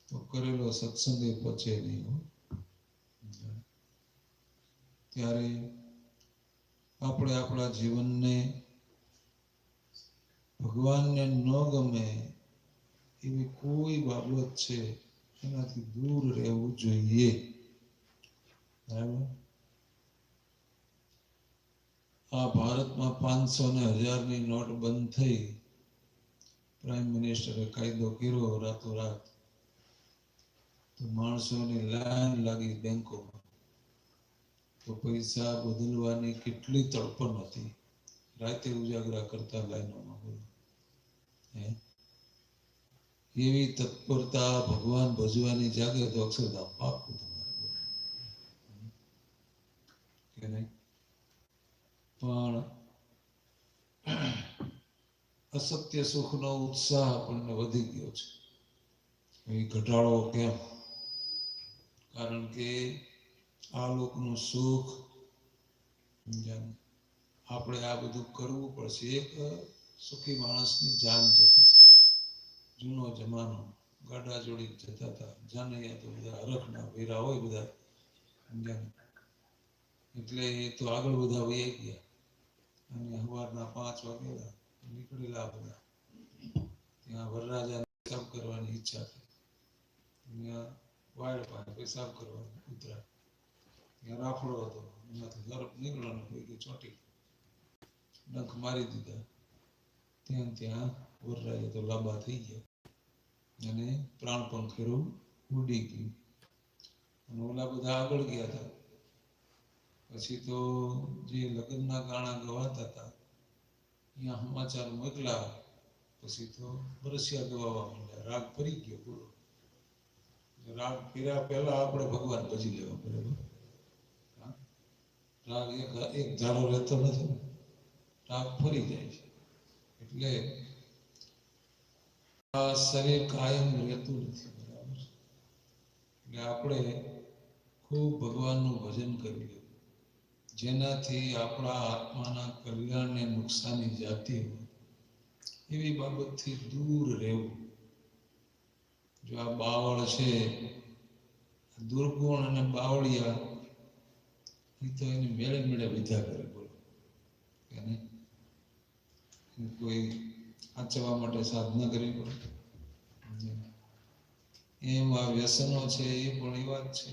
E: તો કરેલો સત્સંગ એ પચે નહીં. ત્યારે આપણે આપણા જીવનને ભગવાનને ન ગમે એવી કોઈ બાબત છે એનાથી દૂર રહેવું જોઈએ. બરાબર? આ ભારતમાં 500 ને 1000ની નોટ બંધ થઈ, પ્રાઇમ મિનિસ્ટરે કાયદો કર્યો રાતોરાત, તો માણસોની લાઈન લાગી બેંકોમાં. તો પૈસા બદલવાની કેટલી તડપણ હતી. રાતે ઉજાગરા કરતા લાઈનોમાં બોલો. એવી તત્પરતા ભગવાન ભજવાની જાગે તો અક્ષરધામ પાકું તમારે બોલો કે નહીં? પણ અસત્ય સુખનો ઉત્સાહ આપણને વધી ગયો છે. એ ઘટાડો કેમ? કારણ કે આ લોકનું સુખ આપણે આ બધું કરવું પડશે. એક સુખી માણસની જાન જતી. જૂનો જમાનો, ગાડા જોડી જતા હતા. જાનૈયા તો બધા હરખના વેરા હોય બધા, સમજ્યા? એટલે એ તો આગળ બધા વહી ગયા અને સવારના 5 વાગેલા નીકળેલા બધા. ત્યાં વરરાજાને પેશાબ કરવાની ઈચ્છા થઈ. ત્યાં વાડ પાસે પેશાબ કરવાની ઉતરા. ત્યાં રાફડો હતો, એમાંથી ગરમ નીકળવાનું કોઈ કે ચોંટી ડંખ મારી દીધા. ત્યાં વરરાજા તો લાંબા થઈ ગયા અને પ્રાણ પંખેરું ઉડી ગયું. અને ઓલા બધા આગળ ગયા હતા. પછી તો જે લગ્નના ગાણા ગવાતા હતા અહીંયા સમાચાર મોકલા. પછી તો બરસિયા ગવાવા માંડ્યા. રાગ ફરી ગયો પૂરો. રાગ ફર્યા પહેલા આપણે ભગવાન ભજી લેવા, બરાબર? રાગ એક ધારો રહેતો નથી, રાગ ફરી જાય છે. એટલે આ શરીર કાયમ રહેતું નથી, બરાબર? એટલે આપણે ખૂબ ભગવાનનું ભજન કરવું, જેનાથી આપણા આત્માના કલ્યાણને નુકસાની જાતી હોય એવી બાબતથી દૂર રહેવું. જો આ બાવળ છે, દુર્ગુણ અને બાવળિયા, એ તો એને મેળે મેળે વિધા કરે, બોલો કે નહીં? કોઈ આચરવા માટે સાધના કરવી પડે. એમ આ વ્યસનો છે એ પણ એવા જ છે,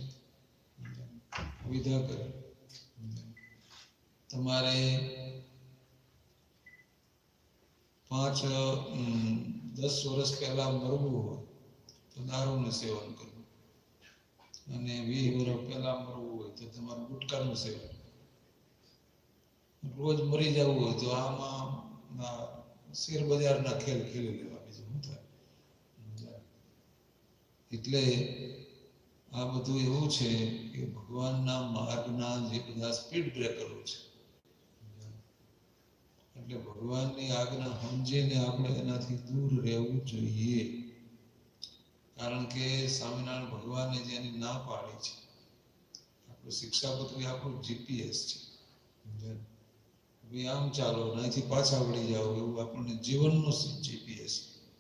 E: વિધા કરે. તમારે 5-10 વર્ષ પહેલા મરવું હોય તો દારૂનું સેવન કરવું, અને 20 વર્ષ પહેલા મરવું હોય તો તમારે ગુટકાનું સેવન. રોજ મરી જવું હોય તો આમાં શેર બજારના ખેલ ખેલી લેવા, બીજું શું થાય? એટલે આ બધું એવું છે કે ભગવાનના માર્ગના જે બધા સ્પીડ બ્રેકરો છે, એટલે ભગવાનની આજ્ઞા સમજીને આપણે એનાથી દૂર રહેવું જોઈએ. કારણ કે સ્વામિનારાયણ ભગવાને જેની ના પાડી છે, આપણું શિક્ષાપત્રી આપણું જીપીએસ છે. આમ ચાલો, અહીંથી પાછા વળી જાઓ, એવું આપણને જીવનનું જીપીએસ.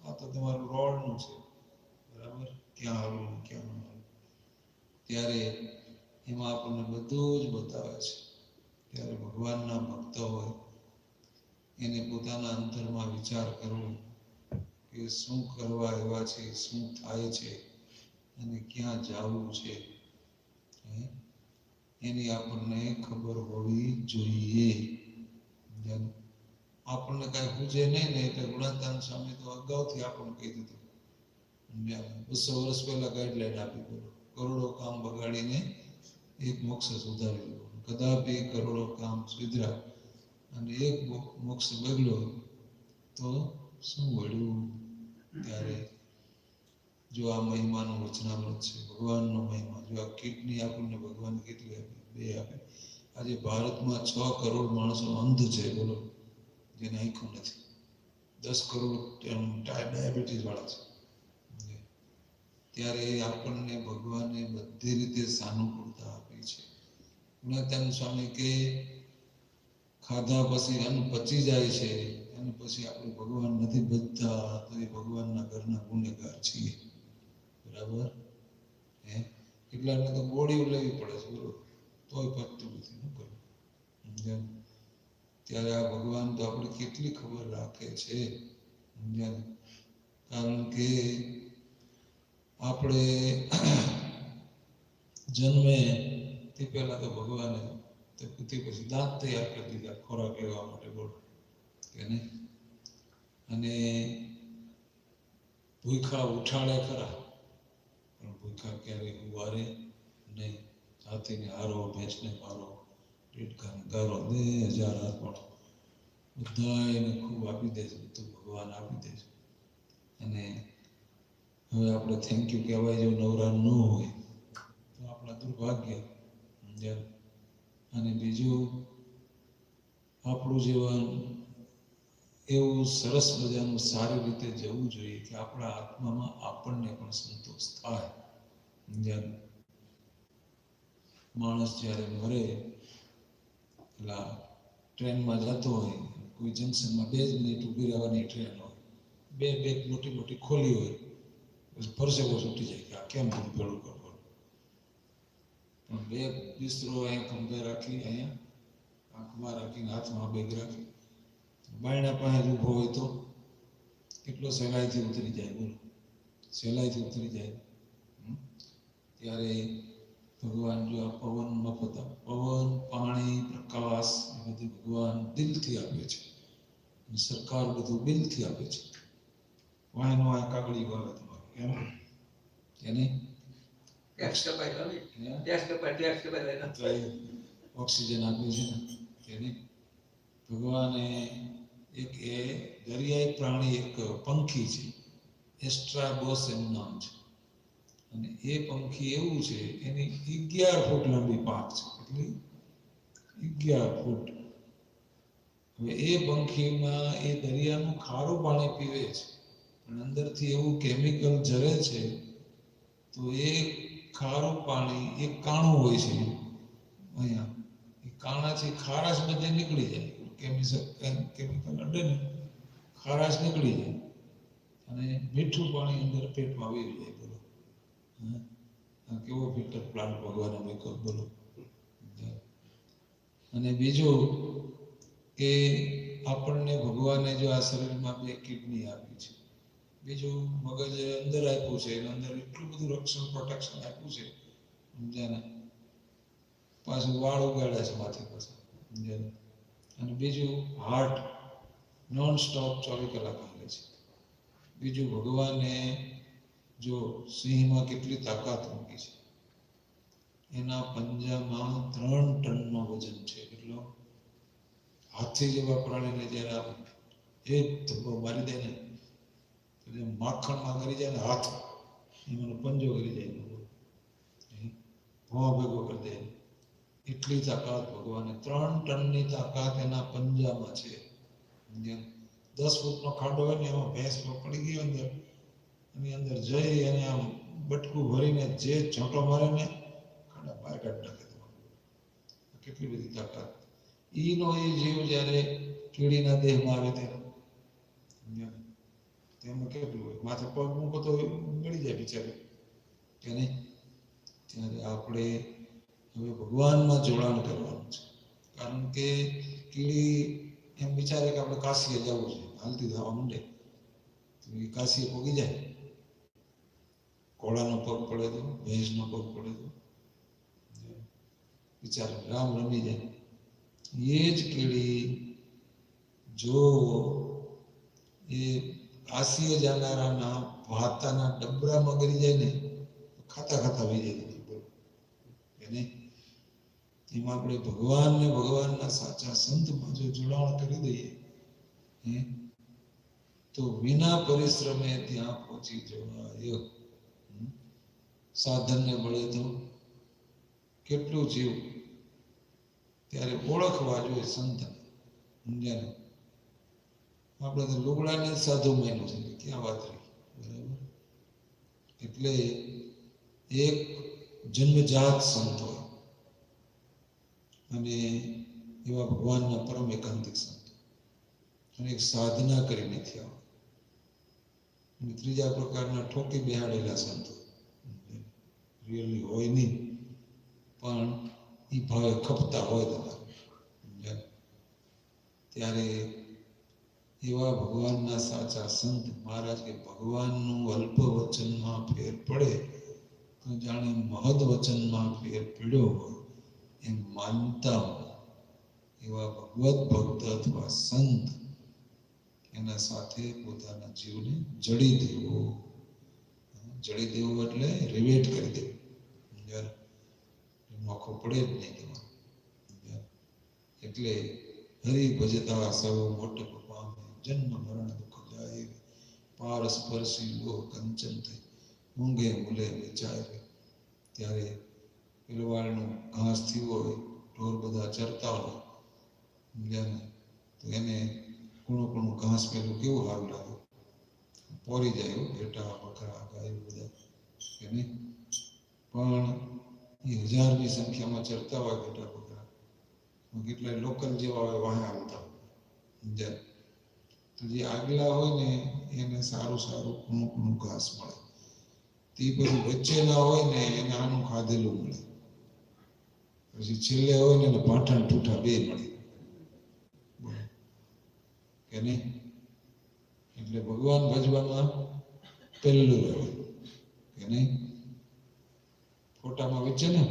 E: આ તો તમારું રોડનું છે, બરાબર? ક્યાં આવવું, ક્યાં ન આવવું. ત્યારે એમાં આપણને બધું જ બતાવે છે. ત્યારે ભગવાનના ભક્ત હોય એને પોતાના અંતરમાં વિચાર કરવો કે શું કરવા એવા છે, શું થાય છે અને ક્યાં જવું છે, એની આપણને ખબર હોવી જોઈએ. આપણને કાંઈ પૂછે નહીં ને એટલે ગુણાતાન સ્વામી તો અગાઉથી આપણને કહી દીધું. 200 વર્ષ પહેલા ગાઈડલાઈન આપી, બોલો, કરોડો કામ બગાડીને એક મોક્ષ સુધારી લો. કદાપી કરોડો કામ સુધર્યા અને એક મોક્ષ બગડ્યો તો શું વળ્યું? ત્યારે જો આ મહિમાનું વચનામૃત છે, ભગવાનનો મહિમા. જો આ કિડની આપણને ભગવાન કેટલી આપી? 2 આપી. આજે ભારતમાં 6 કરોડ માણસો અંધ છે, બોલો, જેને આંખું નથી. 10 કરોડ ડાયાબિટીસ વાળા છે. ત્યારે આપણને ભગવાને બધી રીતે સાનુકૂળતા આપી છે. ગુણાતાન સ્વામી કે ખાધા પછી અન્ન પચી જાય છે અને પછી આપણે ભગવાન નથી ભજતા તો એ ભગવાનના ઘરના ગુનેગાર છીએ, બરાબર? એટલાને તો બોડી લેવી પડે છે, બરોબર, તોય પતતું નથી. શું કરવું? ત્યારે આ ભગવાન તો આપણે કેટલી ખબર રાખે છે, કારણ કે આપણે જન્મે તે પહેલા તો ભગવાને તે પછી દાંત તૈયાર કરી દીધા ખોરાક લેવા માટે, બોલો કે નહીં? અને ભૂખા ઉઠાડે ખરા, પણ ભૂખા ક્યારેય ઉવારે નહીં. હાથીને હારો, ભેંસને મારો, ટીટકાને ગારો, 1000 હાથમાં બધા એને ખૂબ આપી દે છે, બધું ભગવાન આપી દે છે. અને હવે આપણે થેન્ક યુ કહેવાય જો નવરા ન હોય તો આપણા દુર્ભાગ્ય. અને બીજું, આપણું જીવન એવું સરસ મજાનું સારી રીતે જવું જોઈએ કે આપણા આત્મામાં આપણને પણ સંતોષ થાય. માણસ જ્યારે મરે, પેલા ટ્રેનમાં જતો હોય, કોઈ જંકશનમાં 2 મિનિટ ઊભી રહેવાની ટ્રેન હોય, બે મોટી મોટી ખોલી હોય, પછી પરસેવો છૂટી જાય કે આ કેમ બધું ભેળું કરવાનું. પણ બે બિસ્તરો અહીંયા ખંભે રાખી, અહીંયા આંખમાં રાખીને હાથમાં બેગ રાખી બાયણા પાસે જ ઊભો હોય તો કેટલો સહેલાઈથી ઉતરી જાય, બોલો, સહેલાઈથી ઉતરી જાય. ત્યારે ભગવાન જો આ પવન મફત, પવન, પાણી, પ્રકાશ એ બધું ભગવાન દિલથી આપે છે. સરકાર બધું બિલથી આપે છે. વાયનો આ કાગળી વાવે તમારે કેમ એને
C: ટેક્સ કપાય હવે,
E: હે?
C: ટેક્સ કપાય
E: તો એ ઓક્સિજન આપ્યું છે ને એને ભગવાને એક એ દરિયાઈ પ્રાણી, એક પંખી છે, એસ્ટ્રાબોસ એનું નામ છે. અને એ પંખી એવું છે, એની 11 ફૂટ લાંબી પાંખ છે. કેટલી? 11 ફૂટ. હવે એ પંખીમાં એ દરિયાનું ખારું પાણી પીવે છે, પણ અંદરથી એવું કેમિકલ ઝરે છે તો એ ખારું પાણી એ કાણું હોય છે અહીંયા, એ કાણાથી ખારાશ બધે નીકળી જાય. કેમિકલ અડે ને ખારાશ નીકળી જાય અને મીઠું પાણી અંદર પેટમાં આવી જાય. બોલો, આ કેવો ફિલ્ટર પ્લાન્ટ ભગવાને મૂક્યો, બોલો. અને બીજું કે આપણને ભગવાને જો આ શરીરમાં 2 કિડની આપી છે, બીજું મગજ અંદર આપ્યું છે, એના અંદર એટલું બધું રક્ષણ પ્રોટેક્શન આપ્યું છે, સમજ્યા ને. પાછું વાળ ઉગાડ્યા છે માથે પાછા, સમજ્યા ને. અને બીજું હાર્ટ નોન સ્ટોપ 24 કલાક હાલે છે. બીજું ભગવાને જો સિંહમાં કેટલી તાકાત મૂકી છે, એના પંજામાં 3 ટનનો વજન છે. એટલો હાથી જેવા પ્રાણીને જ્યારે આપણે એક ધબ્બો મારી દે ને તો જે માખણમાં કરી જાય ને હાથ, એનો પંજો કરી જાય, ભોં ભેગો કરી દે. એટલી તાકાત ભગવાને, 3 ટનની તાકાત એના પંજામાં છે. 10 ફૂટનો ખાડો હોય ને એમાં ભેંસ પડી ગઈ અંદર, એની અંદર જઈ અને આમ બટકું ભરીને જે છોટો મારે ને ખાડા બહાર કાઢી નાખે. કેટલી બધી તાકાત. ઈનો એ જીવ જ્યારે કીડીના દેહમાં આવે ત્યારે તેમાં કેટલું હોય, માથે પગ મૂકો તો મળી જાય બિચારે કે નહીં. ત્યારે આપણે હવે ભગવાનમાં જોડાણ કરવાનું છે. કારણ કે કીડી એમ વિચારે કે આપણે કાશીએ જવું છે, હાલતી થવા માંડે તો એ કાશીએ પોગી જાય. ઘોડાનો પગ પડે તો, ભેંસનો પગ પડે તો વિચારે રામ રમી જાય. એ જ કીડી જો એ કાશીએ જનારાના ભાતાના ડબરામાં ગરી જાય ને તો ખાતા ખાતા વહી જાય. એને એમાં આપણે ભગવાનને, ભગવાનના સાચા સંતમાં જો જોડાણ કરી દઈએ તો વિના પરિશ્રમે ત્યાં પહોંચી જવાય. સાધનને મળે તો કેટલું જીવ. ત્યારે ઓળખવા જોઈએ સંત, સમજ્યા ને. આપણે તો લુગડાને જ સાધુ માન્યું છે, ક્યાં વાત રહી, બરાબર. એટલે એક જન્મજાત સંત હોય અને એવા ભગવાનના પરમ એકાંતિક સંત, અને એક સાધના કરીને થયા. અને ત્રીજા પ્રકારના ઠોકી બેહાડેલા સંતો, રિયલી હોય નહીં પણ એ ભાવે ખપતા હોય તમારે. ત્યારે એવા ભગવાનના સાચા સંત મહારાજ કે ભગવાનનું અલ્પ વચનમાં ફેર પડે તો જાણે મહદ વચનમાં ફેર પડ્યો હોય એમ માનતા હોય એવા ભગવત ભક્ત અથવા સંત એના સાથે પોતાના જીવને જડી દેવો. જડી દેવું એટલે રિવેટ કરી દેવું, નોખો પડે જ નહીં તમારે. એટલે હરિ ભજતા સૌ મોટપ પામે, જન્મ મરણ દુઃખ જાય, પાર સ્પર્શી લોહ કંચન થઈ, ઊંઘે મૂલે વિચારે. ત્યારે પેલવાળનું ઘાસ થયું હોય, ઢોર બધા ચરતા હોય તો એને કૂણું ઘાસ પેલું કેવું સારું લાગે, પોરી જાય ઘેટા બકરા ગાયો બધા એને. પણ એ 1000ની સંખ્યામાં ચરતા હોય ઘેટા બકરા, કેટલાય લોકલ જેવા હોય વાહે આવતા હોય, સમજ્યા? તો જે આગલા હોય ને એને સારું સારું ઘણું ઘાસ મળે, તે પછી વચ્ચેના હોય ને એને આનું ખાધેલું મળે, પછી છેલ્લે હોય ને એને પાઠણ ઠૂઠા બે મળે, કે નહીં? એટલે ભગવાન ભજવામાં પહેલું રહે, કે નહીં? ફોટામાં વેચે ને,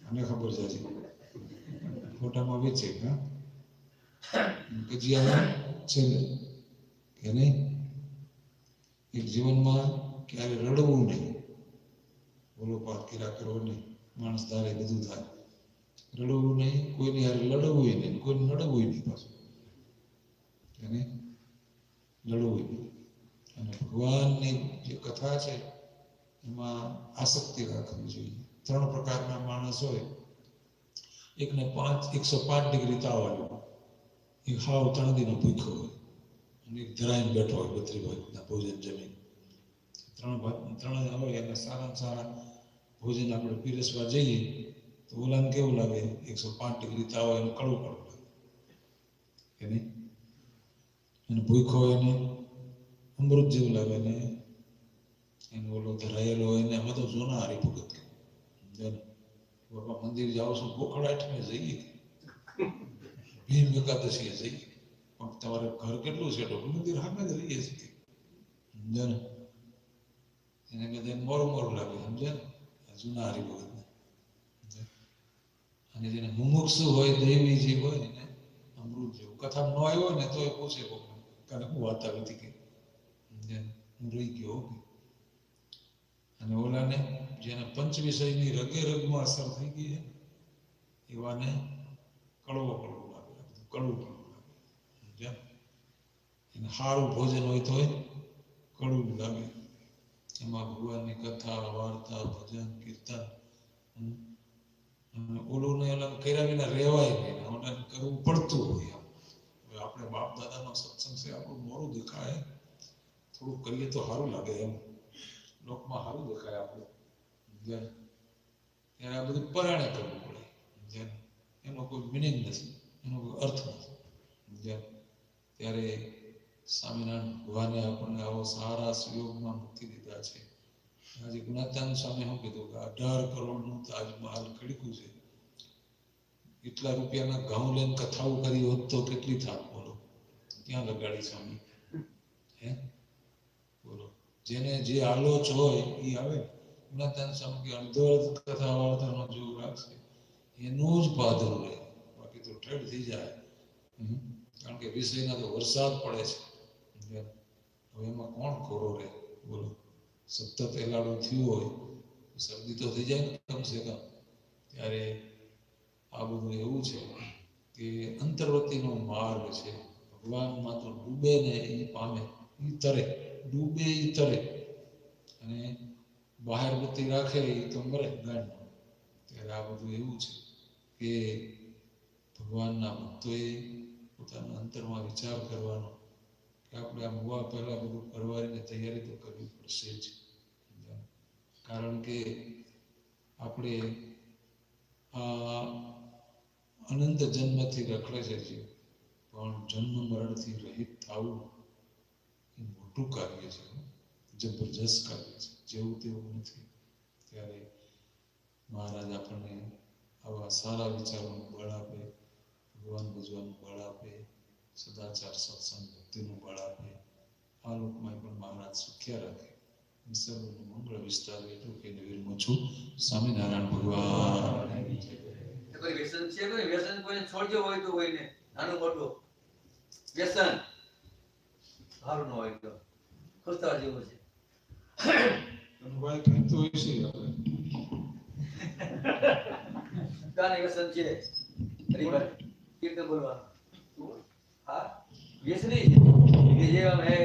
E: મને ખબર છે, ફોટામાં વેચે, હા, કજિયામાં છેલ્લે, કે નહીં? એક જીવનમાં ક્યારે રડવું નહીં, બોલો પાત કિરા કરવો નહીં, માણસ ધારે બધું થાય, રડવું નહીં, કોઈની હારે લડવું નહીં, કોઈને નડવું નહીં, પાછું, કે નહીં? લડવું નહીં. અને ભગવાનની જે કથા છે એમાં આસક્તિ રાખવી જોઈએ. 3 પ્રકારના માણસ હોય, એકને 105 ડિગ્રી તાવ આવ્યો, એક હાવ 3 દિનો ભૂખ્યો હોય, અને એક ધરાઈને બેઠો હોય 32 ભાગના ભોજન જમીન. 3 હોય એને સારામાં સારા ભોજન આપણે પીરસવા જઈએ તો ઓલાને કેવું લાગે? 105 ડિગ્રી તાવ હોય એને કડવું લાગે, કે નહીં? અને ભૂખ્યો હોય એને અમૃત જેવું લાગે, ને એને ઓલો ધરાયેલો હોય ને અમે તો જોના હારી ભગત કે બાપા મંદિર જાઓ છો, ગોખડાઠને જઈએ, ભીમ એકાદશીએ જઈએ, પણ તમારે ઘર કેટલું છે? મંદિર સામે જ રહીએ છીએ, સમજે ને? એને બધા મોરું લાગે, સમજે ને? જૂના હારી ભગતને. અને જેને મુમુક્ષુ હોય, દૈવી જે હોય ને, અમૃત જેવું કથા ન આવ્યો હોય ને તો એ પૂછે કારણ હું વાર્તા હતી કે હું રહી ગયો. અને ઓલાને જેને પંચ વિષયની રગે રગમાં અસર થઈ ગઈ છે એવાને કડવો લાગે, કડવું લાગે. એને સારું ભોજન હોય તો કડવું લાગે. એમાં ભગવાનની કથા, વાર્તા, ભજન, કીર્તન, અને ઓલું ને ઓલા કર્યા વિના રહેવાય નહીં, ઓલાને કરવું પડતું હોય. આપણે બાપ દાદાનો સત્સંગ છે, આપણું મોરું દેખાય, થોડું કરીએ તો સારું લાગે, એમ લોકમાં સારું દેખાય આપણે, ત્યારે આ બધું પરાણે કરવું પડે, એનો કોઈ મિનિંગ નથી, એનો કોઈ અર્થ નથી. ત્યારે સ્વામિનારાયણ ભગવાને આપણને આવો સારા સુયોગમાં મૂકી દીધા છે. આજે ગુણાતાન સ્વામી શું કીધું કે 18 કરોડનું તાજમહાલ ખડક્યું છે, એટલા રૂપિયાના ઘઉં લઈને કથાઓ કરી હોત તો કેટલી થાત, બોલો? ક્યાં લગાડી સ્વામી? હે બોલો? જેને જે આલોચ હોય એ આવે. ગુણાતાન સ્વામી કે અડધો કથા વાર્તાનો જો રાખશે એનું જ પાદરું રહે, બાકી તો ઠેડ થઈ જાય. કારણ કે વિષયના તો વરસાદ પડે છે, હવે એમાં કોણ ખોરો રહે, બોલો? સતત એલાડું થયું હોય, શરદી તો થઈ જાય ને કમસે કમ. ત્યારે આ બધું એવું છે કે અંતર્વર્તીનો માર્ગ છે. ભગવાનમાં તો ડૂબે ને એ પામે, એ તરે, ડૂબે એ તરે, અને બહાર ગતિ રાખે એ તો મરે ગાંઠમાં. ત્યારે આ બધું એવું છે કે ભગવાનના ભક્તોએ પોતાના અંતરમાં વિચાર કરવાનો કે આપણે આ હોવા પહેલા બધું પરવારીને તૈયારી તો કરવી પડશે જ. કારણ કે આપણે આ અનંત જન્મથી રખડે છે જીવ, પણ જન્મ મરણથી રહિત થવું એ મોટું કાર્ય છે, જબરજસ્ત કાર્ય છે, જેવું તેવું નથી. ત્યારે મહારાજ આપણને આવા સારા વિચારોનું બળ આપે, ભગવાન ભજવાનું બળ આપે, સદાચાર સત્સંગ ભક્તિનું બળ આપે. આ લોકમાં પણ મહારાજ સુખ્યા રાખે. સર્વનું મંગળ વિસ્તાર એટલું કહીને વિરમું છું. સ્વામિનારાયણ ભગવાન.
C: કોઈ વ્યસન છે, કોઈ વ્યસન કોઈને છોડજો હોય તો કોઈને નાનું મોટું વ્યસન સારું ન હોય તો ખુશતા જેવું છે.
E: ભાઈ કઈ તો હોય છે આપણે
C: ગાને વ્યસન છે, હરિભર કીર્તન બોલવાનું. હા, વ્યસની છે કે જે આમ હે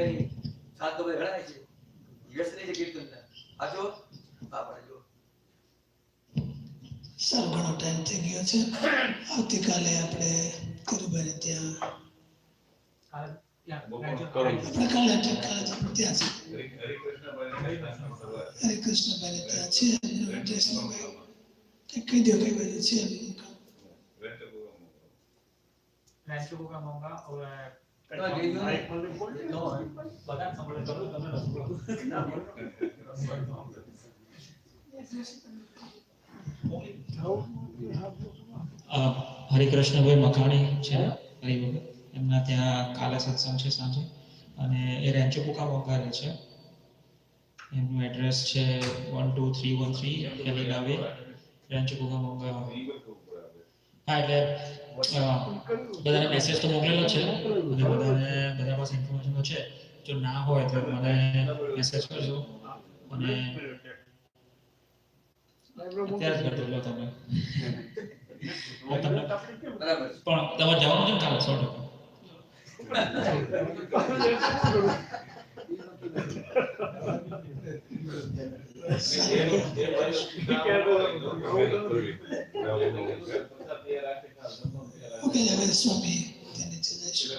C: સાત તો ઘણા છે, વ્યસની છે કીર્તન. આજો હા પડજો.
A: સારો ઘણો ટાઈમ થઈ ગયો છે. આવતીકાલે આપણે કરુભાઈ ત્યાં આપણે કાલે ત્યાં છે, હરિકૃષ્ણભાઈ ત્યાં છે. કહી દો કઈ બાજુ છે.
F: rancho Cucamonga और
C: No,
F: બધા સંબંધ કરો તમે હરિકૃષ્ણભાઈ મકાણી છે હરિભાઈ એમના ત્યાં કાલે સત્સંગ છે સાંજે અને એ રેન્ચો કુકામોંગા રહે છે એમનું એડ્રેસ છે 12313 કેલિના વે રેન્ચો કુકામોંગા હા એટલે બધાને મેસેજ તો મોકલેલો છે અને બધા પાસે ઇન્ફોર્મેશન તો છે જો ના હોય તો મને મેસેજ કરજો અને અત્યારે જ કરી દો તમે તમને
C: બરાબર.
F: પણ તમારે જવાનું છે ને કાલે 100%.
A: ઓકે હવે સ્વામી ત્યાં નીચે જઈશું.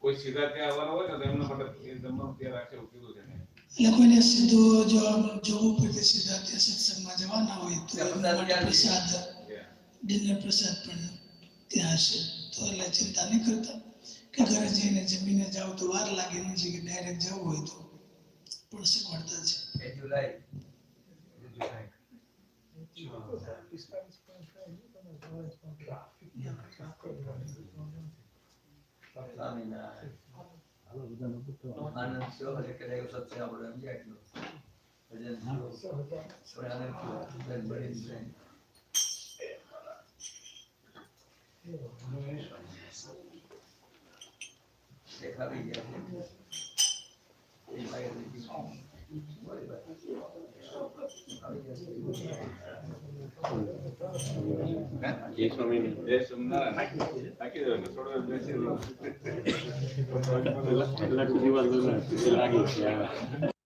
D: કોઈ સીધા ત્યાં આવવાનો હોય ને તો એમના માટે એ જમવાનું ત્યાં રાખે એવું કીધું છે ને.
A: એટલે કોઈને સીધું જો આમ જોવું પડે કે સીધા ત્યાં સત્સંગમાં જવાના હોય તો એમના માટે પ્રસાદ ડિનર પ્રસાદ પણ ત્યાં હશે તો એટલે ચિંતા નહીં કરતા કે ઘરે જઈને જમીને જાવ તો વાર લાગે એની જગ્યાએ ડાયરેક્ટ જવું હોય તો પણ સગવડતા છે.
C: જુલાઈ આનંદ છો એટલે સત્સંગ આપણો એમ જાય એટલું ભજન આપણે આનંદ બેન બની જાય દેખાવી ગયા એ લાગે
D: જય સ્વામિનારાયણ. નાખી દો એટલે થોડો બેસી રહો.
G: કલાક સુધી વાંધો નથી લાગી છે